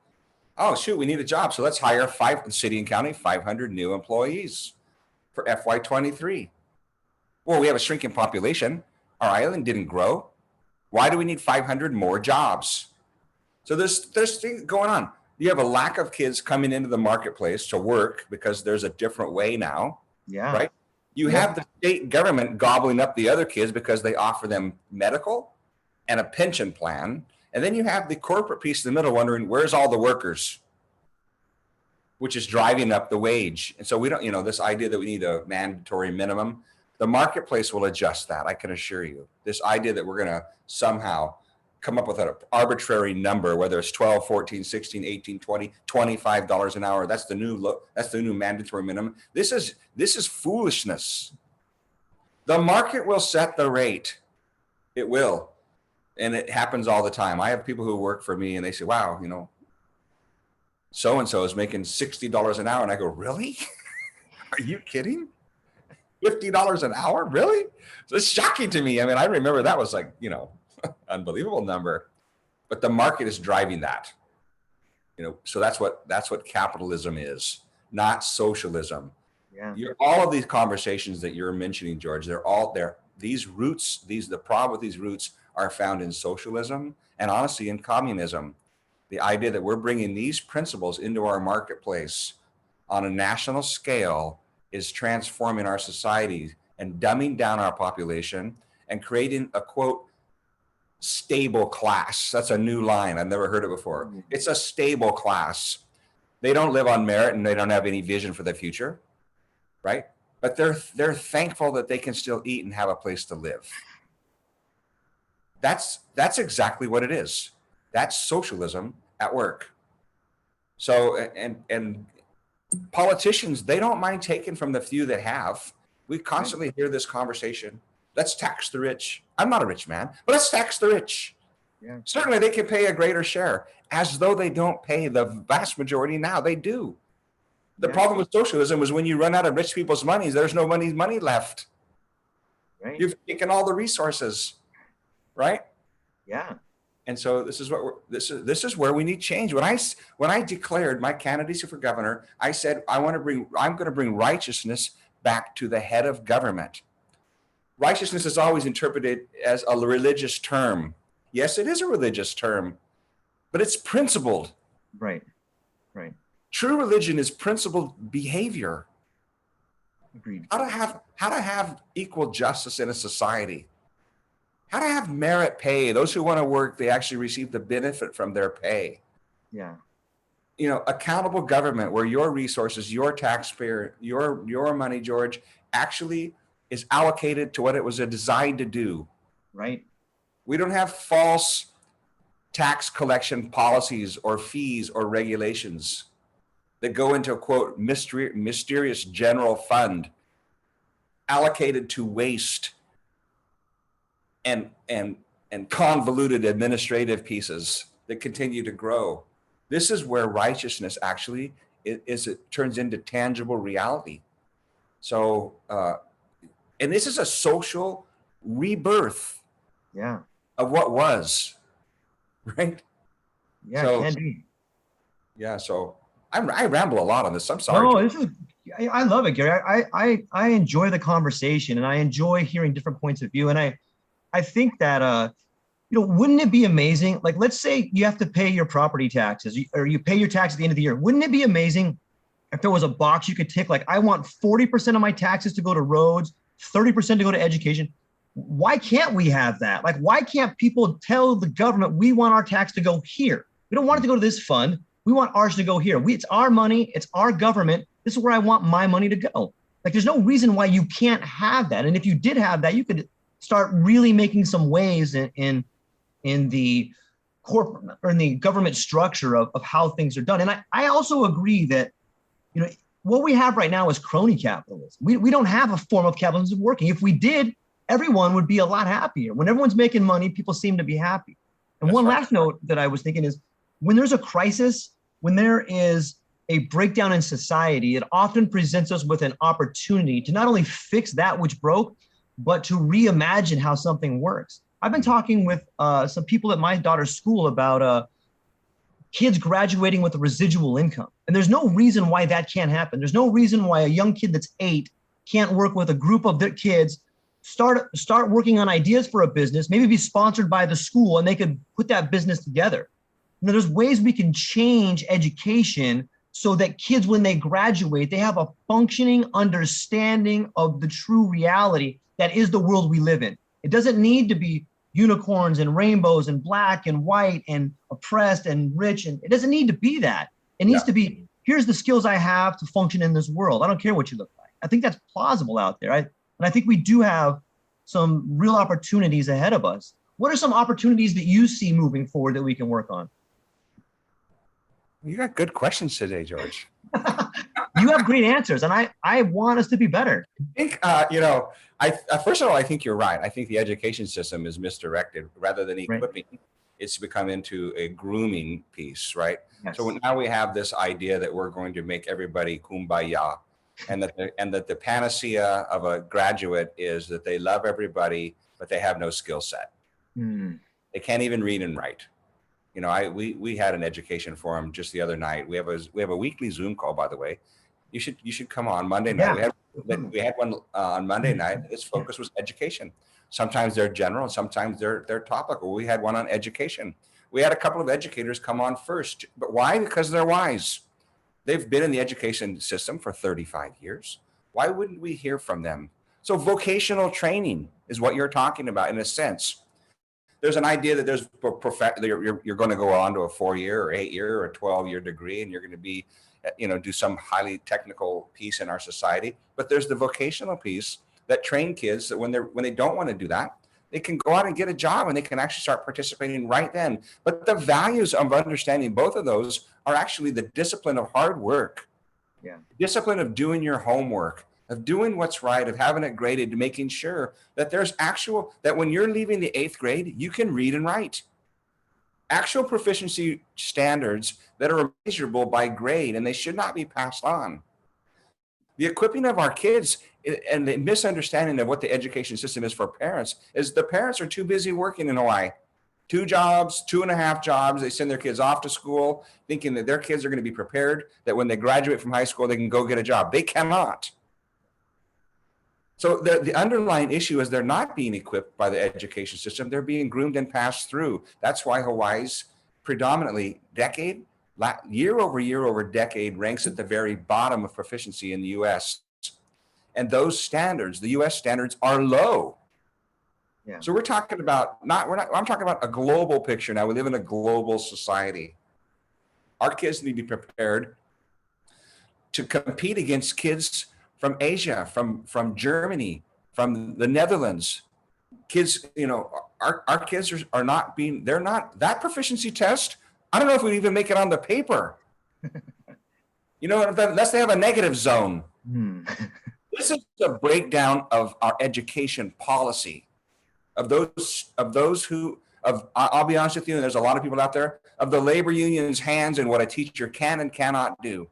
Oh, shoot, we need a job. So let's hire city and county, 500 new employees for FY23. Well, we have a shrinking population. Our island didn't grow. Why do we need 500 more jobs? So there's things going on. You have a lack of kids coming into the marketplace to work because there's a different way now. Yeah. Right. You have the state government gobbling up the other kids because they offer them medical and a pension plan. And then you have the corporate piece in the middle wondering, where's all the workers? Which is driving up the wage. And so we don't, this idea that we need a mandatory minimum, the marketplace will adjust that. I can assure you. This idea that we're going to somehow come up with an arbitrary number, whether it's 12, 14, 16, 18, 20, $25 an hour. That's the new mandatory minimum. This is foolishness. The market will set the rate. It will. And it happens all the time. I have people who work for me and they say, wow, so-and-so is making $60 an hour. And I go, really? Are you kidding? $50 an hour? Really? So it's shocking to me. I mean, I remember that was like, unbelievable number, but the market is driving that. So that's what capitalism is, not socialism. Yeah. All of these conversations that you're mentioning, George, they're all there. These roots, the problem with these roots are found in socialism and honestly in communism. The idea that we're bringing these principles into our marketplace on a national scale is transforming our society and dumbing down our population and creating a, quote, stable class. That's a new line. I've never heard it before. It's a stable class. They don't live on merit and they don't have any vision for the future, right? But they're thankful that they can still eat and have a place to live. That's exactly what it is. That's socialism at work. So, and politicians, they don't mind taking from the few that have. We constantly hear this conversation. Let's tax the rich. I'm not a rich man, but let's tax the rich. Yeah. Certainly they can pay a greater share, as though they don't pay the vast majority now. They do. The problem with socialism is when you run out of rich people's money, there's no money left. Right. You've taken all the resources, right? Yeah. And so this is where we need change. When I declared my candidacy for governor, I said I'm going to bring righteousness back to the head of government. Righteousness is always interpreted as a religious term. Yes, it is a religious term, but it's principled. Right. Right. True religion is principled behavior. Agreed. How to have equal justice in a society. How to have merit pay. Those who want to work, they actually receive the benefit from their pay. Yeah. You know, accountable government where your resources, your taxpayer, your money, George, actually is allocated to what it was designed to do. Right. We don't have false tax collection policies or fees or regulations that go into a quote mysterious general fund allocated to waste and convoluted administrative pieces that continue to grow. This is where righteousness actually it turns into tangible reality. So, and this is a social rebirth. Yeah. Of what was, right? Yeah, so, it can be. Yeah, so I ramble a lot on this. I'm sorry. No, this is, I love it, Gary. I enjoy the conversation and I enjoy hearing different points of view. And I think that, you know, wouldn't it be amazing? Like, let's say you have to pay your property taxes or you pay your tax at the end of the year. Wouldn't it be amazing if there was a box you could tick, like, I want 40% of my taxes to go to roads, 30% to go to education. Why can't we have that? Like, why can't people tell the government we want our tax to go here? We don't want it to go to this fund. We want ours to go here. It's our money. It's our government. This is where I want my money to go. Like, there's no reason why you can't have that. And if you did have that, you could start really making some waves in the corporate or in the government structure of how things are done. And I also agree that, you know, what we have right now is crony capitalism. We don't have a form of capitalism working. If we did, everyone would be a lot happier. When everyone's making money, people seem to be happy. And one last note that I was thinking is when there's a crisis, when there is a breakdown in society, it often presents us with an opportunity to not only fix that which broke, but to reimagine how something works. I've been talking with some people at my daughter's school about kids graduating with a residual income. And there's no reason why that can't happen. There's no reason why a young kid that's 8 can't work with a group of their kids, start working on ideas for a business, maybe be sponsored by the school, and they could put that business together. You know, there's ways we can change education so that kids, when they graduate, they have a functioning understanding of the true reality that is the world we live in. It doesn't need to be unicorns and rainbows and black and white and oppressed and rich. And it doesn't need to be that. It needs to be, here's the skills I have to function in this world. I don't care what you look like. I think that's plausible out there. And I think we do have some real opportunities ahead of us. What are some opportunities that you see moving forward that we can work on? You got good questions today, George. You have great answers, and I want us to be better. I think, you know, first of all, I think you're right. I think the education system is misdirected. Rather than equipping, it's become into a grooming piece, right? Yes. So now we have this idea that we're going to make everybody kumbaya, and that the panacea of a graduate is that they love everybody, but they have no skill set. They can't even read and write. You know, we had an education forum just the other night. We have a weekly Zoom call, by the way. You should come on Monday night. We had one on Monday night. Its focus was education. Sometimes they're general, and sometimes they're topical. We had one on education. We had a couple of educators come on first, but why? Because they're wise. They've been in the education system for 35 years. Why wouldn't we hear from them? So vocational training is what you're talking about in a sense. There's an idea that you're going to go on to a 4-year or 8-year or a 12-year degree, and you're going to be, you know, do some highly technical piece in our society. But there's the vocational piece that train kids that when they don't want to do that, they can go out and get a job and they can actually start participating right then. But the values of understanding both of those are actually the discipline of hard work, discipline of doing your homework, of doing what's right, of having it graded, to making sure that there's that when you're leaving the 8th grade, you can read and write. Actual proficiency standards that are measurable by grade, and they should not be passed on. The equipping of our kids and the misunderstanding of what the education system is for parents is the parents are too busy working in Hawaii. 2 jobs, 2.5 jobs. They send their kids off to school thinking that their kids are going to be prepared, that when they graduate from high school, they can go get a job. They cannot. So the underlying issue is they're not being equipped by the education system. They're being groomed and passed through. That's why Hawaii's predominantly year over decade ranks at the very bottom of proficiency in the US. And those standards, the US standards, are low. Yeah. So we're talking about I'm talking about a global picture now. We live in a global society. Our kids need to be prepared to compete against kids from Asia, from Germany, from the Netherlands. Kids, our kids are not they're not, that proficiency test, I don't know if we even make it on the paper. Unless they have a negative zone. This is a breakdown of our education policy, of those who, I'll be honest with you, and there's a lot of people out there, of the labor union's hands in what a teacher can and cannot do.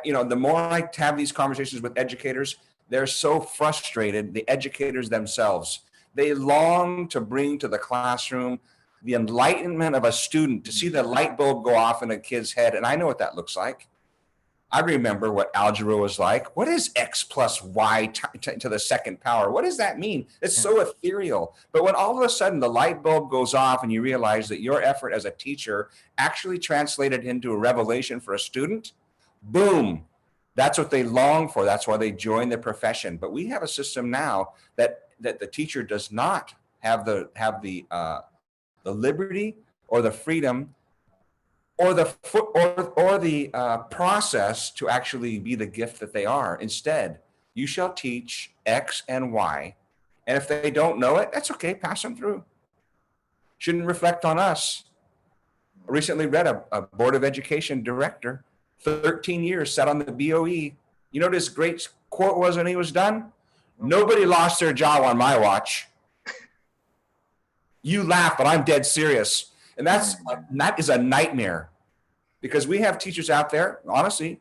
The more I have these conversations with educators, they're so frustrated, the educators themselves. They long to bring to the classroom the enlightenment of a student, to see the light bulb go off in a kid's head. And I know what that looks like. I remember what algebra was like. What is x plus y to the second power? What does that mean? It's so ethereal. But when all of a sudden the light bulb goes off and you realize that your effort as a teacher actually translated into a revelation for a student, boom, that's what they long for. That's why they join the profession. But we have a system now that the teacher does not have the liberty or the freedom or the process to actually be the gift that they are. Instead, you shall teach X and Y, and if they don't know it, that's okay. Pass them through. Shouldn't reflect on us. I recently read a Board of Education director, 13 years, sat on the BOE. You know what his great quote was when he was done? Nobody lost their job on my watch. You laugh, but I'm dead serious. And that is a nightmare, because we have teachers out there, honestly,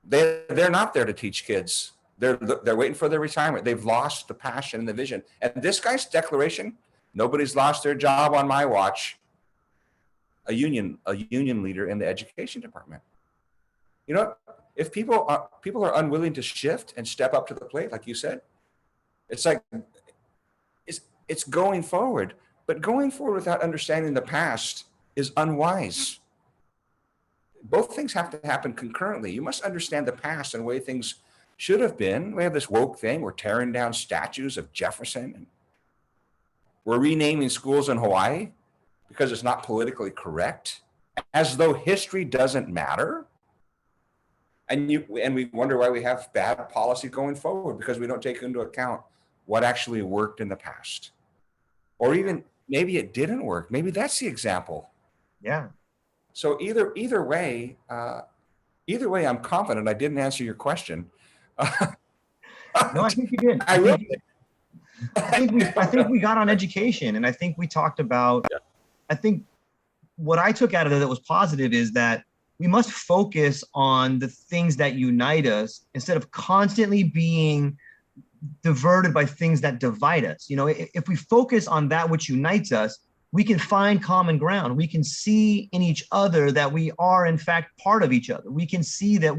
they're not there to teach kids. They're waiting for their retirement. They've lost the passion and the vision. And this guy's declaration, nobody's lost their job on my watch. A union leader in the education department. If people are unwilling to shift and step up to the plate, like you said, it's like it's going forward. But going forward without understanding the past is unwise. Both things have to happen concurrently. You must understand the past and the way things should have been. We have this woke thing. We're tearing down statues of Jefferson. And we're renaming schools in Hawaii because it's not politically correct, as though history doesn't matter. And we wonder why we have bad policy going forward, because we don't take into account what actually worked in the past. Or even maybe it didn't work. Maybe that's the example. Yeah. So either way, I'm confident I didn't answer your question. No, I think you did. I think we got on education, and I think we talked about. Yeah. I think what I took out of it that was positive is that we must focus on the things that unite us instead of constantly being diverted by things that divide us. If we focus on that which unites us, we can find common ground. We can see in each other that we are in fact part of each other. We can see that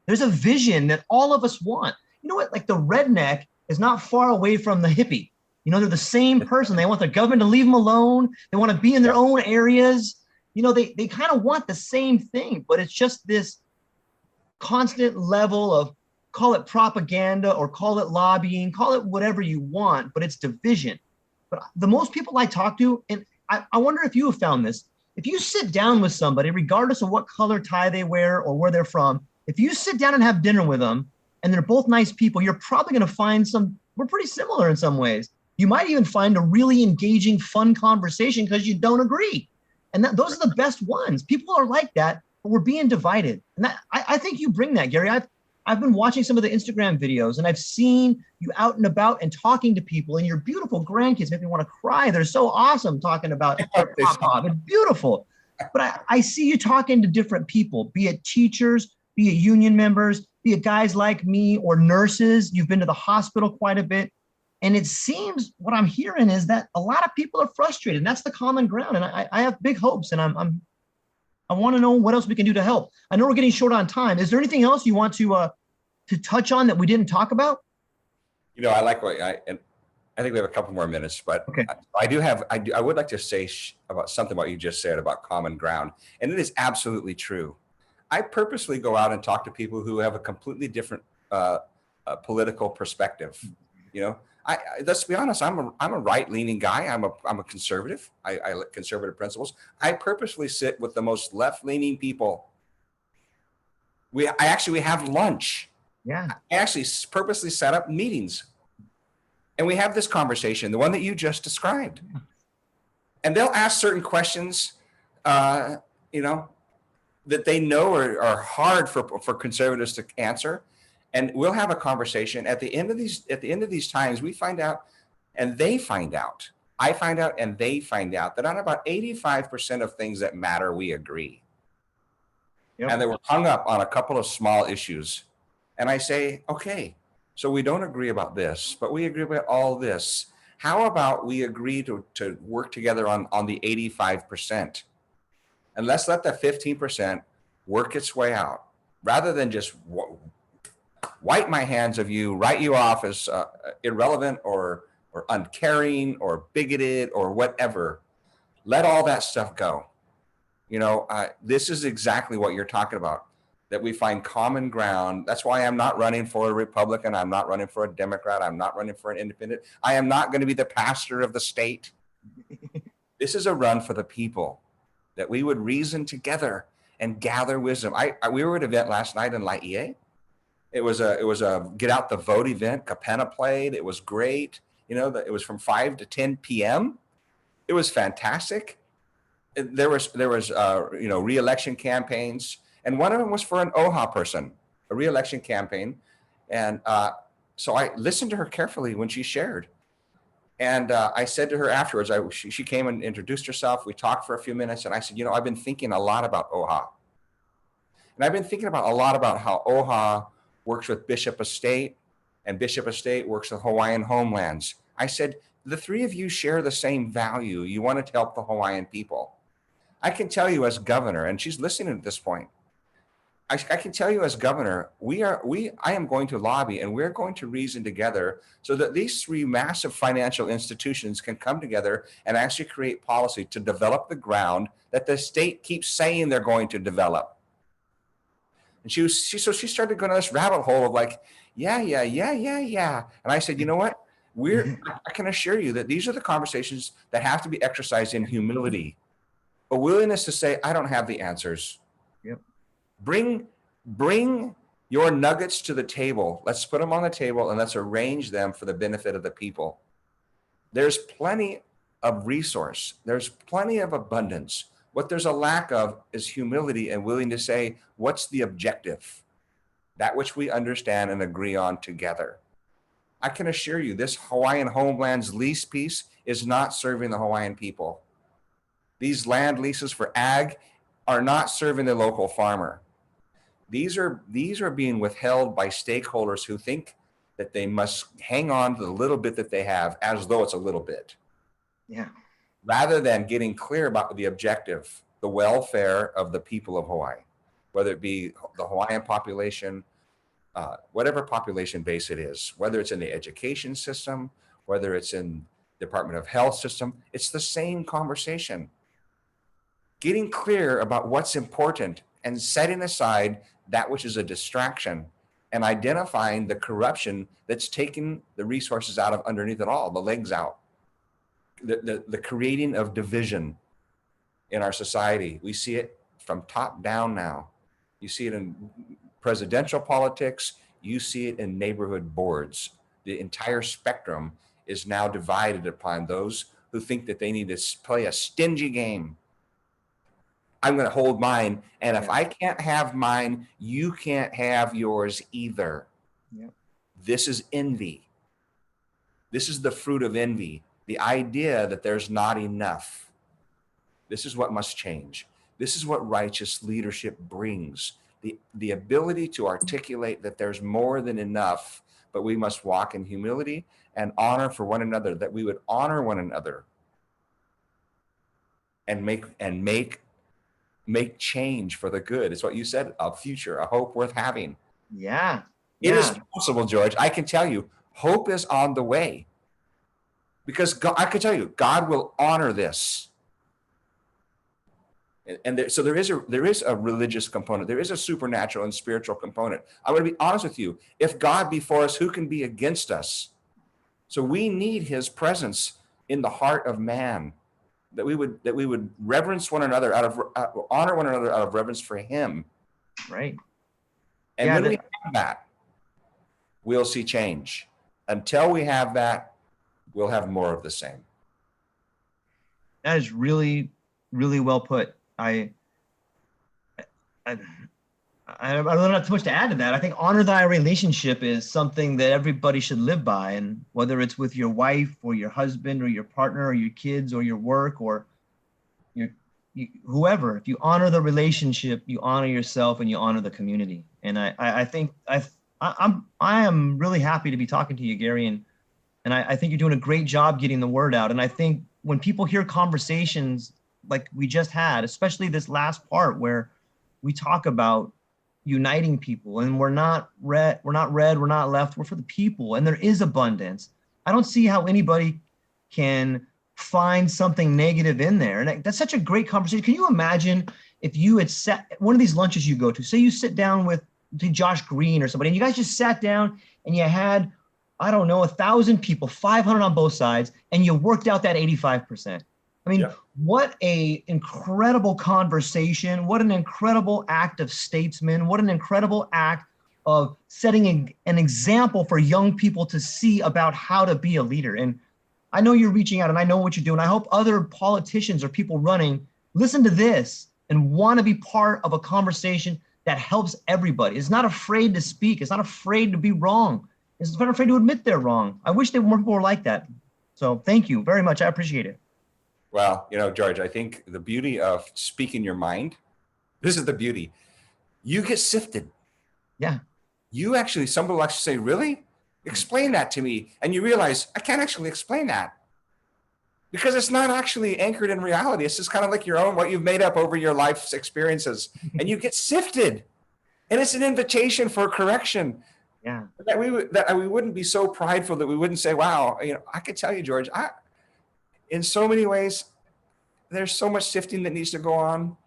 there's a vision that all of us want. You know what? Like the redneck is not far away from the hippie. They're the same person. They want the government to leave them alone. They want to be in their own areas. They kind of want the same thing, but it's just this constant level of, call it propaganda or call it lobbying, call it whatever you want, but it's division. But the most people I talk to, and I wonder if you have found this, if you sit down with somebody, regardless of what color tie they wear or where they're from, if you sit down and have dinner with them and they're both nice people, you're probably going to find we're pretty similar in some ways. You might even find a really engaging, fun conversation because you don't agree. And those are the best ones. People are like that, but we're being divided. And I think you bring that, Gary. I've been watching some of the Instagram videos, and I've seen you out and about and talking to people, and your beautiful grandkids make me want to cry. They're so awesome talking about pop. It's beautiful. But I see you talking to different people, be it teachers, be it union members, be it guys like me or nurses. You've been to the hospital quite a bit. And it seems what I'm hearing is that a lot of people are frustrated, and that's the common ground. And I have big hopes, and I want to know what else we can do to help. I know we're getting short on time. Is there anything else you want to to touch on that we didn't talk about? You know, I like what and I think we have a couple more minutes, but Okay. I would like to say about something what you just said about common ground. And it is absolutely true. I purposely go out and talk to people who have a completely different political perspective. You know, let's be honest. I'm a right-leaning guy. I'm a conservative. I like conservative principles. I purposely sit with the most left-leaning people. We have lunch. Yeah. I actually purposely set up meetings, and we have this conversation, the one that you just described. And they'll ask certain questions, you know, that they know are hard for conservatives to answer, and we'll have a conversation. At the end of these times, we find out, and they find out. I find out, and they find out that on about 85% of things that matter, we agree. Yep. And they were hung up on a couple of small issues. And I say, okay, so we don't agree about this, but we agree about all this. How about we agree to work together on the 85%? And let's let the 15% work its way out, rather than just wipe my hands of you, write you off as irrelevant or uncaring or bigoted or whatever. Let all that stuff go. You know, this is exactly what you're talking about, that we find common ground. That's why I'm not running for a Republican. I'm not running for a Democrat. I'm not running for an independent. I am not going to be the pastor of the state. This is a run for the people, that we would reason together and gather wisdom. We were at an event last night in Laie. It was a get out the vote event. Capenna played. It was great. You know, it was from 5 to 10 p.m. It was fantastic. There was you know, re-election campaigns, and one of them was for an OHA person, a re-election campaign. And so I listened to her carefully when she shared. And I said to her afterwards, she came and introduced herself. We talked for a few minutes, and I said, you know, I've been thinking a lot about OHA. And I've been thinking a lot about how OHA works with Bishop Estate, and Bishop Estate works with Hawaiian homelands. I said, the three of you share the same value. You want to help the Hawaiian people. I can tell you as governor, and she's listening at this point, I can tell you as governor, I am going to lobby, and we're going to reason together so that these three massive financial institutions can come together and actually create policy to develop the ground that the state keeps saying they're going to develop. And she started going down this rabbit hole of like, yeah. And I said, you know what? I can assure you that these are the conversations that have to be exercised in humility, a willingness to say, I don't have the answers. Yep. Bring your nuggets to the table. Let's put them on the table and let's arrange them for the benefit of the people. There's plenty of resource. There's plenty of abundance. What there's a lack of is humility and willing to say, what's the objective? That which we understand and agree on together. I can assure you this Hawaiian homelands lease piece is not serving the Hawaiian people. These land leases for ag are not serving the local farmer. These are being withheld by stakeholders who think that they must hang on to the little bit that they have as though it's a little bit. Yeah. Rather than getting clear about the objective, the welfare of the people of Hawaii, whether it be the Hawaiian population, whatever population base it is, whether it's in the education system, whether it's in the Department of Health system, it's the same conversation. Getting clear about what's important and setting aside that which is a distraction and identifying the corruption that's taking the resources out of underneath it all, the legs out, the creating of division in our society. We see it from top down now. You see it in presidential politics. You see it in neighborhood boards. The entire spectrum is now divided upon those who think that they need to play a stingy game. I'm going to hold mine, and if I can't have mine, you can't have yours either. Yep. This is envy. This is the fruit of envy, the idea that there's not enough. This is what must change. This is what righteous leadership brings, the ability to articulate that there's more than enough, but we must walk in humility and honor for one another, that we would honor one another and make change for the good. It's what you said, a future, a hope worth having. Yeah. It is possible, George. I can tell you, hope is on the way. Because God, I can tell you, God will honor this. So there is a religious component. There is a supernatural and spiritual component. I'm going to be honest with you. If God be for us, who can be against us? So we need his presence in the heart of man, that we would reverence one another honor one another out of reverence for him. Right. And when we have that, we'll see change. Until we have that, we'll have more of the same. That is really, really well put. I don't have too much to add to that. I think honor thy relationship is something that everybody should live by. And whether it's with your wife or your husband or your partner or your kids or your work or whoever, if you honor the relationship, you honor yourself and you honor the community. And I think I am really happy to be talking to you, Gary. And I think you're doing a great job getting the word out. And I think when people hear conversations like we just had, especially this last part where we talk about uniting people and we're not red, we're not left, we're for the people, and there is abundance. I don't see how anybody can find something negative in there. And that's such a great conversation. Can you imagine if you had sat one of these lunches you go to, say you sit down with Josh Green or somebody, and you guys just sat down and you had, I don't know, 1,000 people, 500 on both sides, and you worked out that 85%. I mean, what a incredible conversation. What an incredible act of statesman. What an incredible act of setting an example for young people to see about how to be a leader. And I know you're reaching out and I know what you're doing. I hope other politicians or people running listen to this and want to be part of a conversation that helps everybody. It's not afraid to speak. It's not afraid to be wrong. It's not afraid to admit they're wrong. I wish there were more people like that. So thank you very much. I appreciate it. Well, George, I think the beauty of speaking your mind, this is the beauty. You get sifted. Yeah. You actually, somebody will actually say, really? Explain that to me. And you realize, I can't actually explain that. Because it's not actually anchored in reality. It's just kind of like your own, what you've made up over your life's experiences. And you get sifted. And it's an invitation for correction. Yeah. That we wouldn't be so prideful that we wouldn't say, wow, I could tell you, George, in so many ways, there's so much sifting that needs to go on.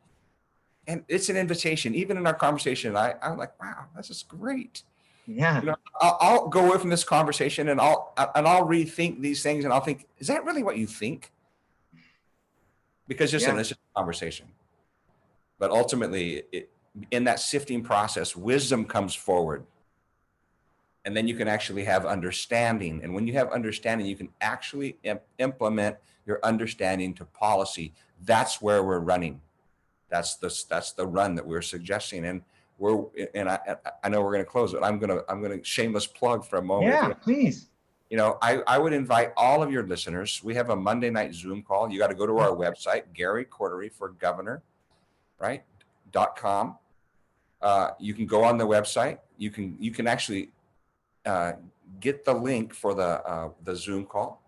And it's an invitation. Even in our conversation, I'm like, wow, this is great. Yeah. I'll go away from this conversation and I'll rethink these things and I'll think, is that really what you think? Because it's just a conversation. But ultimately, in that sifting process, wisdom comes forward. And then you can actually have understanding. And when you have understanding, you can actually implement your understanding to policy. That's where we're running. That's the run that we're suggesting. And I know we're going to close it. I'm going to shameless plug for a moment. Yeah, please. I would invite all of your listeners. We have a Monday night Zoom call. You got to go to our website, Gary Cordery for Governor, right? .com. You can go on the website. You can actually get the link for the Zoom call.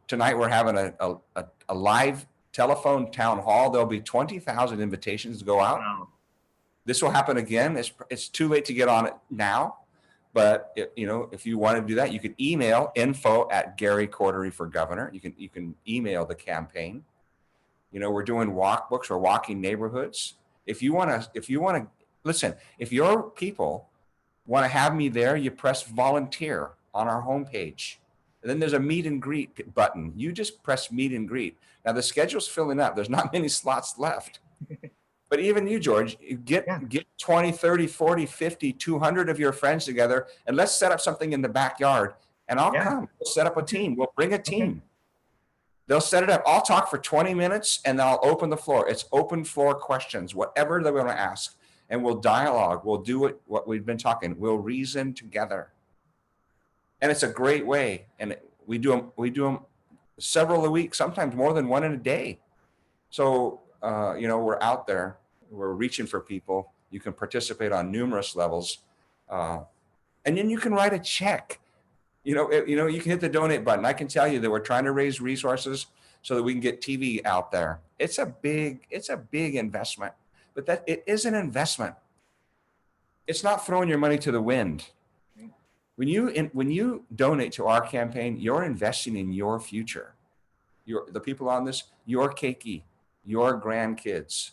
Tonight we're having a live telephone town hall. There'll be 20,000 invitations to go out. Wow. This will happen again. It's too late to get on it now, but if you want to do that, you can email info@Gary Cordery for Governor. You can email the campaign. We're doing walk books. We're walking neighborhoods. If you want to listen, if your people want to have me there, you press volunteer on our homepage. And then there's a meet and greet button. You just press meet and greet. Now the schedule's filling up. There's not many slots left. But even you, George, get 20, 30, 40, 50, 200 of your friends together and let's set up something in the backyard. And I'll come. We'll set up a team. We'll bring a team. Okay. They'll set it up. I'll talk for 20 minutes and then I'll open the floor. It's open floor questions, whatever they want to ask. And we'll dialogue. We'll do what we've been talking. We'll reason together. And it's a great way. And we do them several a week, sometimes more than one in a day. So, we're out there. We're reaching for people. You can participate on numerous levels. And then you can write a check. You can hit the donate button. I can tell you that we're trying to raise resources so that we can get TV out there. It's a big investment. But it is an investment. It's not throwing your money to the wind. when you donate to our campaign, you're investing in your future. The people on this, your keiki, your grandkids.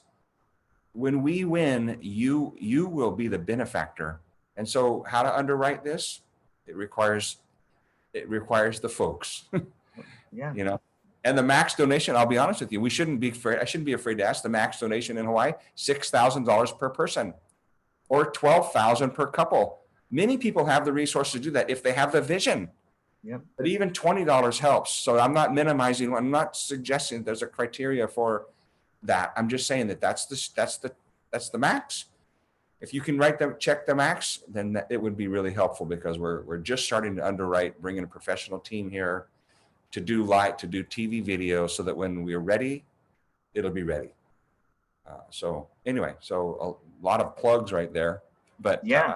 When we win, you will be the benefactor. And so how to underwrite this? It requires the folks. Yeah. You know, and the max donation, I'll be honest with you, I shouldn't be afraid to ask. The max donation in Hawaii, $6,000 per person or $12,000 per couple. Many people have the resources to do that if they have the vision. Yep. But even $20 helps. So I'm not minimizing, I'm not suggesting there's a criteria for that. I'm just saying that's the max. If you can check the max, then it would be really helpful, because we're just starting to underwrite, bringing a professional team here to do TV video, so that when we're ready, it'll be ready. So anyway, so a lot of plugs right there, but yeah,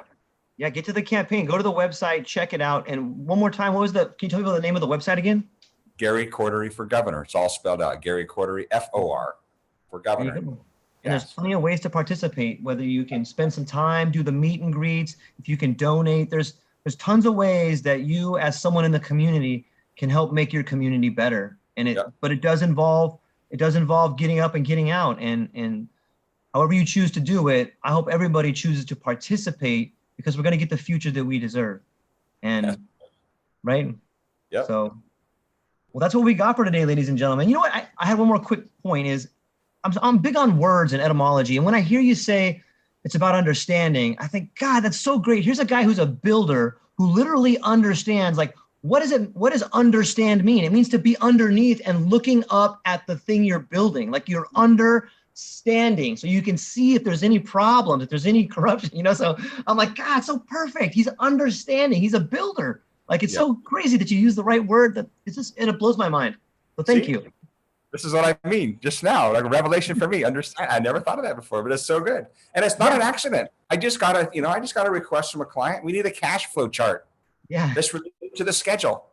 get to the campaign, go to the website, check it out. And one more time, can you tell me the name of the website again? Gary Cordery for Governor. It's all spelled out. Gary Cordery, FOR, for Governor. And there's plenty of ways to participate, whether you can spend some time, do the meet and greets, if you can donate. There's tons of ways that you, as someone in the community, can help make your community better. And but it does involve getting up and getting out. And however you choose to do it, I hope everybody chooses to participate, because we're going to get the future that we deserve. And right? Yep. So, well, that's what we got for today, ladies and gentlemen. You know what? I had one more quick point. Is I'm big on words and etymology. And when I hear you say it's about understanding, I think, God, that's so great. Here's a guy who's a builder who literally understands, like, what does understand mean? It means to be underneath and looking up at the thing you're building. Like, you're understanding, so you can see if there's any problems, if there's any corruption, So I'm like, God, so perfect. He's understanding. He's a builder. Like, it's so crazy that you use the right word. It blows my mind. So thank you. This is what I mean just now, like a revelation for me. Understand? I never thought of that before, but it's so good. And it's not an accident. I just got a request from a client. We need a cash flow chart. Yeah. This related to the schedule.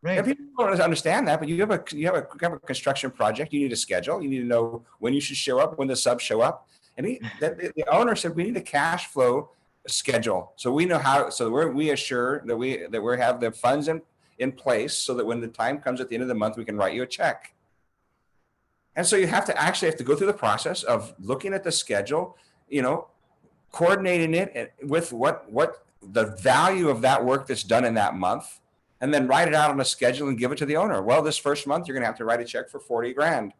Right. And people don't understand that, but you have a construction project. You need a schedule. You need to know when you should show up, when the subs show up. And the owner said, we need a cash flow schedule, so we know how. So we assure that we have the funds in place, so that when the time comes at the end of the month, we can write you a check. And so you have to go through the process of looking at the schedule, coordinating it with what the value of that work that's done in that month, and then write it out on a schedule and give it to the owner. Well, this first month, you're going to have to write a check for $40,000,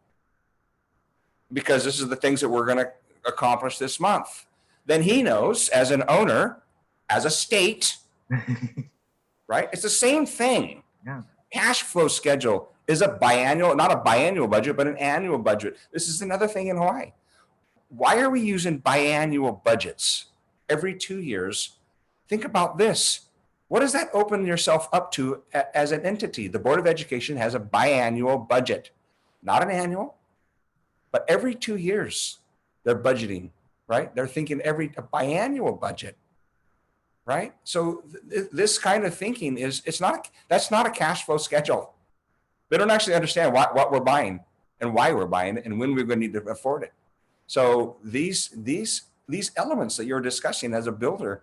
because this is the things that we're going to accomplish this month. Then he knows, as an owner, as a state, right? It's the same thing. Yeah. Cash flow schedule is not a biannual budget, but an annual budget. This is another thing in Hawaii. Why are we using biannual budgets every 2 years? Think about this. What does that open yourself up to as an entity? The Board of Education has a biannual budget, not an annual, but every 2 years they're budgeting, right? They're thinking a biannual budget, right? So this kind of thinking that's not a cash flow schedule. They don't actually understand what we're buying and why we're buying it and when we're going to need to afford it. So these elements that you're discussing as a builder,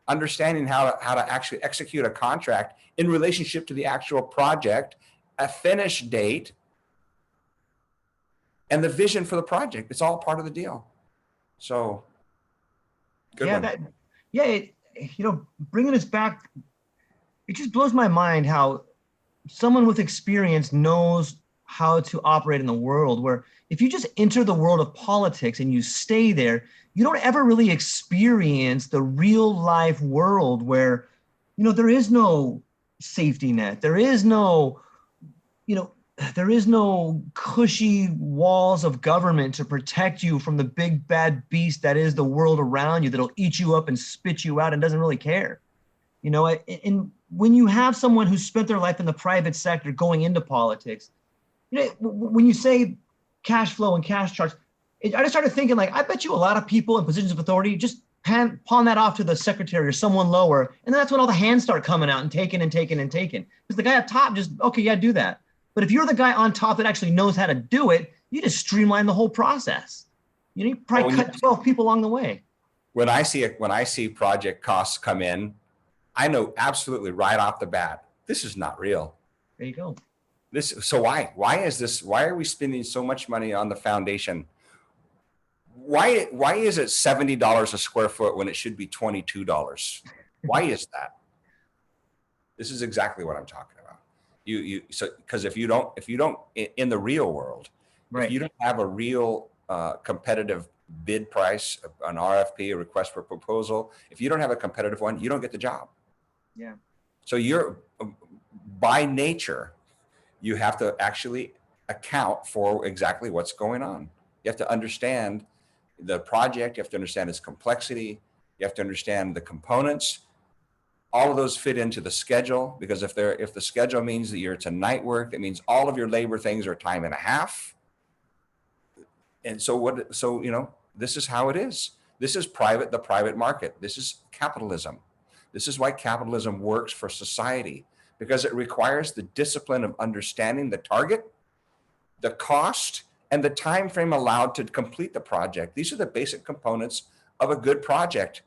understanding how to actually execute a contract in relationship to the actual project, a finish date, and the vision for the project. It's all part of the deal. So, good one. Bringing us back, it just blows my mind how someone with experience knows how to operate in the world, where if you just enter the world of politics and you stay there, you don't ever really experience the real life world where, there is no safety net. There is no cushy walls of government to protect you from the big bad beast that is the world around you, that'll eat you up and spit you out and doesn't really care. And when you have someone who's spent their life in the private sector going into politics, when you say cash flow and cash charts, I just started thinking, like, I bet you a lot of people in positions of authority just pawn that off to the secretary or someone lower. And then that's when all the hands start coming out and taking. Because the guy up top just, okay, yeah, do that. But if you're the guy on top that actually knows how to do it, you just streamline the whole process. You probably cut 12 people along the way. When I see project costs come in, I know absolutely right off the bat, this is not real. There you go. So why is this? Why are we spending so much money on the foundation? Why is it $70 a square foot when it should be $22? Why is that? This is exactly what I'm talking about. So because if you don't in the real world, right, if you don't have a real competitive bid price, an RFP, a request for proposal, if you don't have a competitive one, you don't get the job. Yeah. So you're by nature, you have to actually account for exactly what's going on. You have to understand the project. You have to understand its complexity. You have to understand the components. All of those fit into the schedule, because if the schedule means that it's a night work, that means all of your labor things are time and a half. And so this is how it is. This is the private market. This is capitalism. This is why capitalism works for society, because it requires the discipline of understanding the target, the cost, and the time frame allowed to complete the project. These are the basic components of a good project.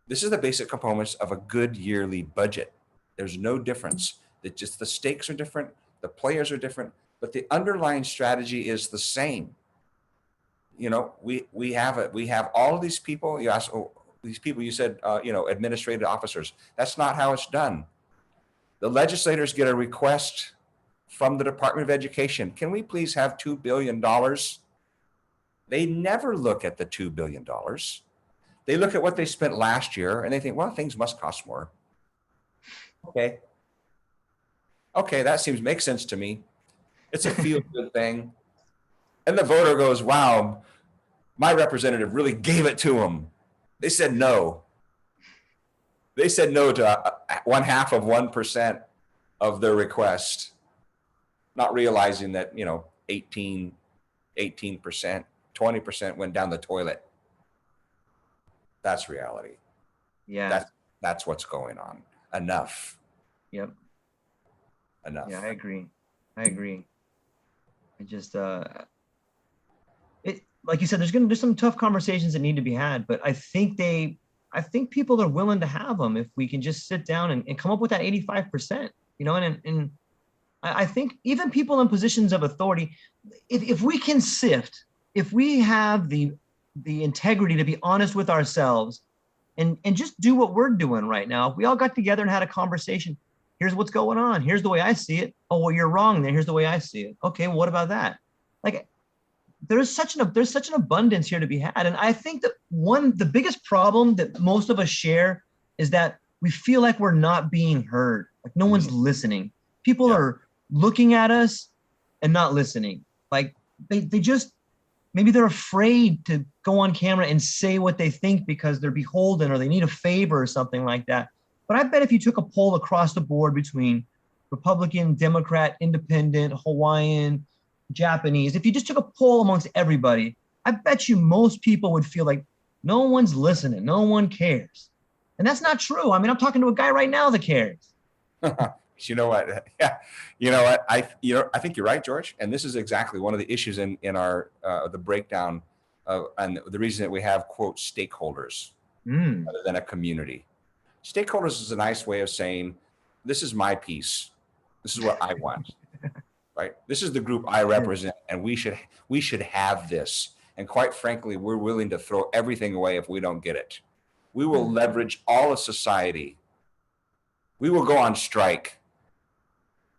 This is the basic components of a good yearly budget. There's no difference. It's just the stakes are different, the players are different, but the underlying strategy is the same. We have all of these people. You ask, these people, you said, administrative officers. That's not how it's done. The legislators get a request from the Department of Education. Can we please have $2 billion? They never look at the $2 billion. They look at what they spent last year and they think, well, things must cost more. Okay, that makes sense to me. It's a feel-good thing. And the voter goes, wow, my representative really gave it to him. They said no. They said no to 0.5% of their request, not realizing that, 18%, 20% went down the toilet. That's reality. Yeah. That's what's going on. Enough. Yep. Enough. Yeah, I agree. I just, like you said, there's some tough conversations that need to be had, but I think people are willing to have them if we can just sit down and come up with that 85%, and I think even people in positions of authority, if we can sift, if we have the integrity to be honest with ourselves and just do what we're doing right now. If we all got together and had a conversation, here's what's going on. Here's the way I see it. Oh, well, you're wrong there. Here's the way I see it. Okay, well, what about that? Like, there's such an abundance here to be had. And I think that the biggest problem that most of us share is that we feel like we're not being heard. Like no one's listening. People are looking at us and not listening. Like they just, maybe they're afraid to go on camera and say what they think because they're beholden or they need a favor or something like that. But I bet if you took a poll across the board between Republican, Democrat, Independent, Hawaiian, Japanese, if you just took a poll amongst everybody, I bet you most people would feel like no one's listening, no one cares. And that's not true. I mean, I'm talking to a guy right now that cares. You know what? Yeah. You know what? I think you're right, George. And this is exactly one of the issues in our the breakdown of, and the reason that we have, quote, stakeholders rather than a community. Stakeholders is a nice way of saying, this is my piece. This is what I want, right? This is the group I represent, and we should have this. And quite frankly, we're willing to throw everything away if we don't get it. We will leverage all of society. We will go on strike.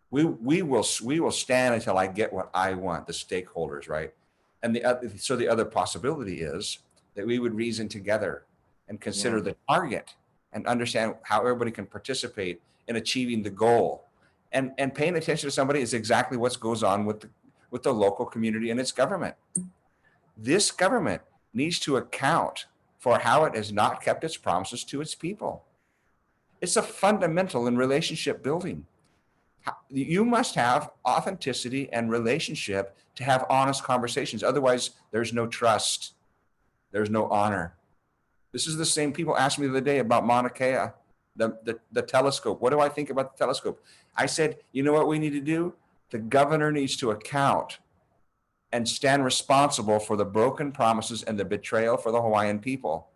We will stand until I get what I want, the stakeholders, right? And the other possibility is that we would reason together and consider the target and understand how everybody can participate in achieving the goal. And paying attention to somebody is exactly what goes on with the local community and its government. This government needs to account for how it has not kept its promises to its people. It's a fundamental in relationship building. You must have authenticity and relationship to have honest conversations. Otherwise, there's no trust. There's no honor. This is the same people asked me the other day about Mauna Kea, the telescope. What do I think about the telescope? I said, you know what we need to do? The governor needs to account and stand responsible for the broken promises and the betrayal for the Hawaiian people.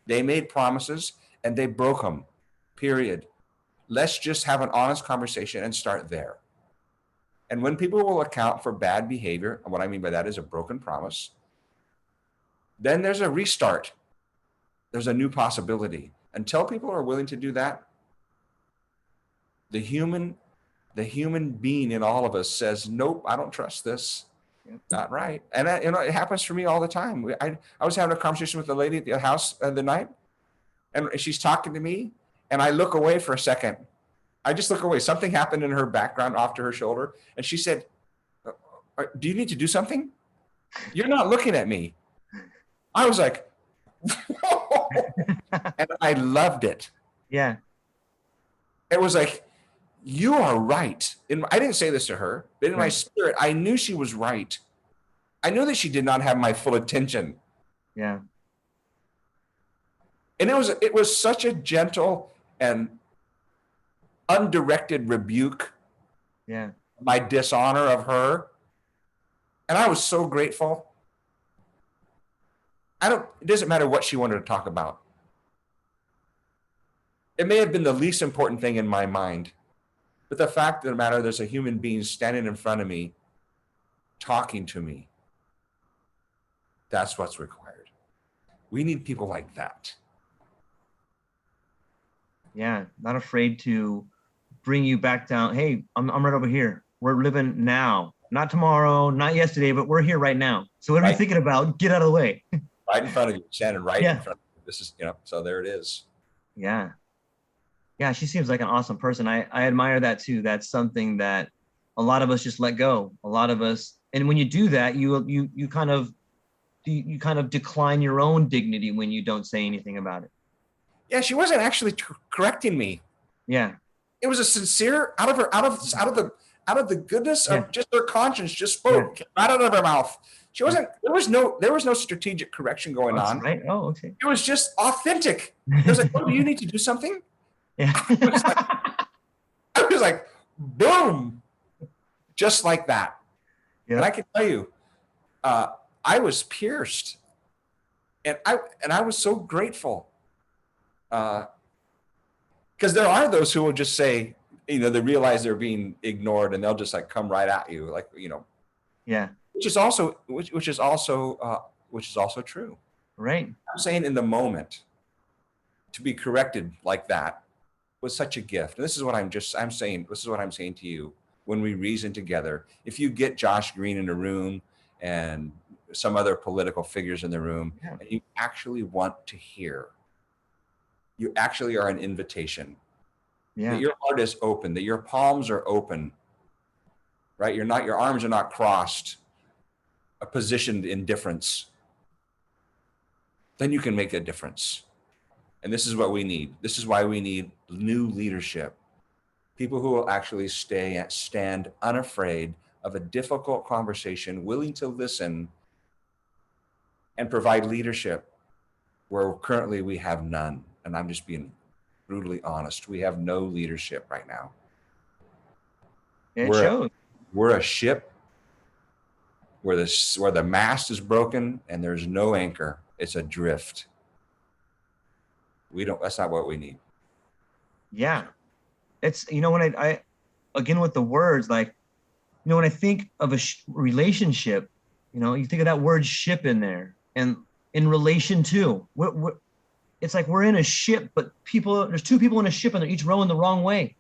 They made promises and they broke them. period. Let's just have an honest conversation and start there. And when people will account for bad behavior, and what I mean by that is a broken promise, then there's a restart. There's a new possibility. Until people are willing to do that, the human being in all of us says, nope, I don't trust this. Not right. And it happens for me all the time. I was having a conversation with a lady at the house the other night, and she's talking to me, and I look away for a second. I just look away. Something happened in her background off to her shoulder. And she said, do you need to do something? You're not looking at me. I was like, whoa. And I loved it. Yeah. It was like, you are right. I didn't say this to her, but in my spirit, I knew she was right. I knew that she did not have my full attention. Yeah. And it was such a gentle and undirected rebuke. Yeah. My dishonor of her. And I was so grateful. It doesn't matter what she wanted to talk about. It may have been the least important thing in my mind, but the fact of the matter, there's a human being standing in front of me, talking to me. That's what's required. We need people like that. Yeah. Not afraid to bring you back down. Hey, I'm right over here. We're living now, not tomorrow, not yesterday, but we're here right now. So what are you thinking about? Get out of the way. Right in front of you, standing right in front of you. This is, so there it is. Yeah. Yeah, she seems like an awesome person. I admire that too. That's something that a lot of us just let go. A lot of us, and when you do that, you kind of decline your own dignity when you don't say anything about it. Yeah, she wasn't actually correcting me. Yeah. It was a sincere out of the goodness of just her conscience, just spoke right out of her mouth. She wasn't. There was no strategic correction going on. Right. Oh, okay. It was just authentic. It was like, oh, do you need to do something? Yeah. I was like, boom, just like that. Yeah. And I can tell you, I was pierced, and I was so grateful. Because there are those who will just say, they realize they're being ignored, and they'll just like come right at you, like, Yeah. Which is also true. Right. I'm saying in the moment, to be corrected like that was such a gift. And this is what I'm saying to you. When we reason together, if you get Josh Green in a room and some other political figures in the room, and you actually want to hear, you actually are an invitation. Yeah. That your heart is open, that your palms are open, right? Your arms are not crossed, a positioned indifference. Then you can make a difference. And this is what we need. This is why we need new leadership. People who will actually stand unafraid of a difficult conversation, willing to listen and provide leadership where currently we have none. And I'm just being brutally honest. We have no leadership right now. We're a ship where the mast is broken and there's no anchor. It's adrift. That's not what we need. Yeah. It's, when I again, with the words, like, when I think of a relationship, you think of that word ship in there, and in relation to, it's like we're in a ship, but there's two people in a ship and they're each rowing the wrong way.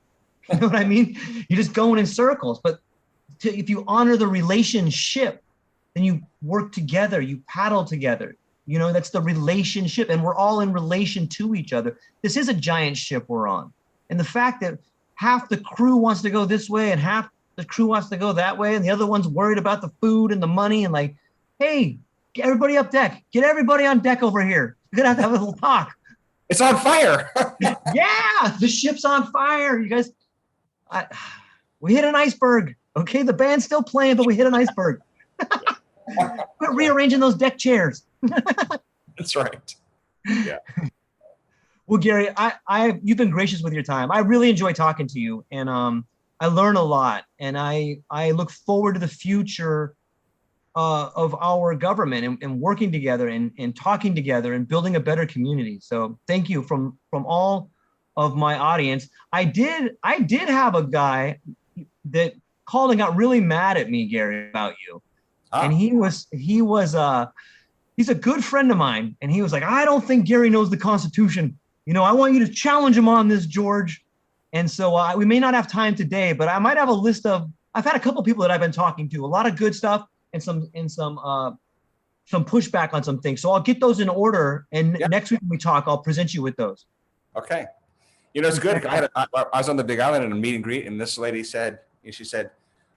You know what I mean? You're just going in circles. But if you honor the relationship, then you work together, you paddle together. That's the relationship, and we're all in relation to each other. This is a giant ship we're on. And the fact that half the crew wants to go this way and half the crew wants to go that way, and the other one's worried about the food and the money, and like, hey, get everybody up deck. Get everybody on deck over here. We're going to have a little talk. It's on fire. Yeah, the ship's on fire. You guys, we hit an iceberg. Okay, the band's still playing, but we hit an iceberg. We're rearranging those deck chairs. That's right. Yeah. Well, Gary, you've been gracious with your time. I really enjoy talking to you, and I learn a lot, and I look forward to the future of our government and working together and talking together and building a better community. So thank you from all of my audience. I did have a guy that called and got really mad at me, Gary, about you. And he's a good friend of mine. And he was like, I don't think Gary knows the Constitution. I want you to challenge him on this, George. And so we may not have time today, but I might have a list of, I've had a couple of people that I've been talking to, a lot of good stuff and some pushback on some things. So I'll get those in order. And next week when we talk, I'll present you with those. Okay. It's good. I was on the Big Island in a meet and greet, and this lady said,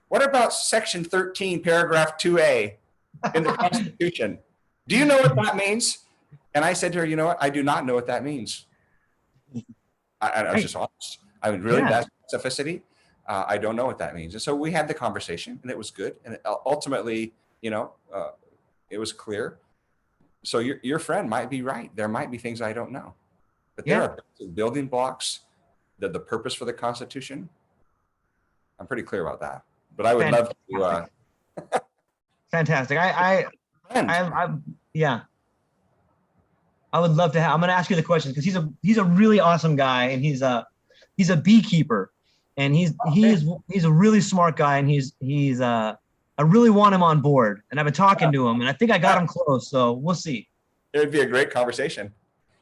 what about section 13, paragraph 2A in the Constitution? Do you know what that means? And I said to her, you know what? I do not know what that means. I was just honest. I mean, really, that's specificity. I don't know what that means. And so we had the conversation, and it was good. And ultimately, it was clear. So your friend might be right. There might be things I don't know. But there are building blocks, the purpose for the Constitution. I'm pretty clear about that. But I would love to. Fantastic. I would love to have. I'm going to ask you the questions because he's a really awesome guy, and he's a beekeeper, and he's a really smart guy, and I really want him on board, and I've been talking to him, and I think I got him close. So we'll see. It would be a great conversation.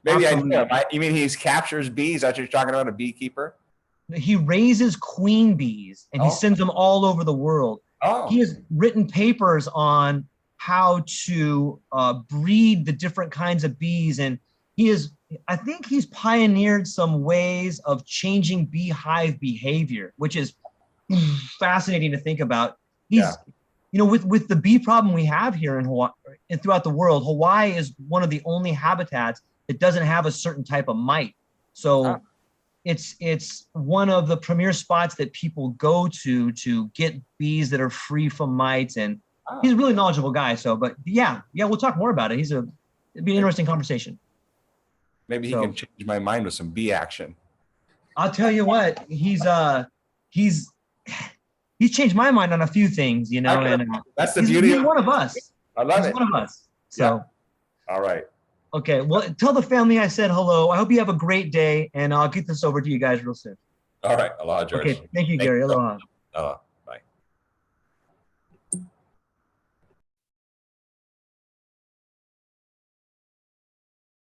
Maybe I know. You mean he captures bees? That's what you're talking about, a beekeeper? He raises queen bees, and he sends them all over the world. He has written papers on how to breed the different kinds of bees, and I think he's pioneered some ways of changing beehive behavior, which is fascinating to think about. With the bee problem we have here in Hawaii and throughout the world, Hawaii is one of the only habitats that doesn't have a certain type of mite. So it's one of the premier spots that people go to get bees that are free from mites. And he's a really knowledgeable guy. So, but we'll talk more about it. It'd be an interesting conversation. Maybe he can change my mind with some bee action. I'll tell you what, he's changed my mind on a few things, and that's the beauty. He's one of us. I love it. He's one of us. So, all right. Okay. Well, tell the family I said hello. I hope you have a great day, and I'll get this over to you guys real soon. All right. Aloha, George. Okay. Thank you, Gary. Aloha.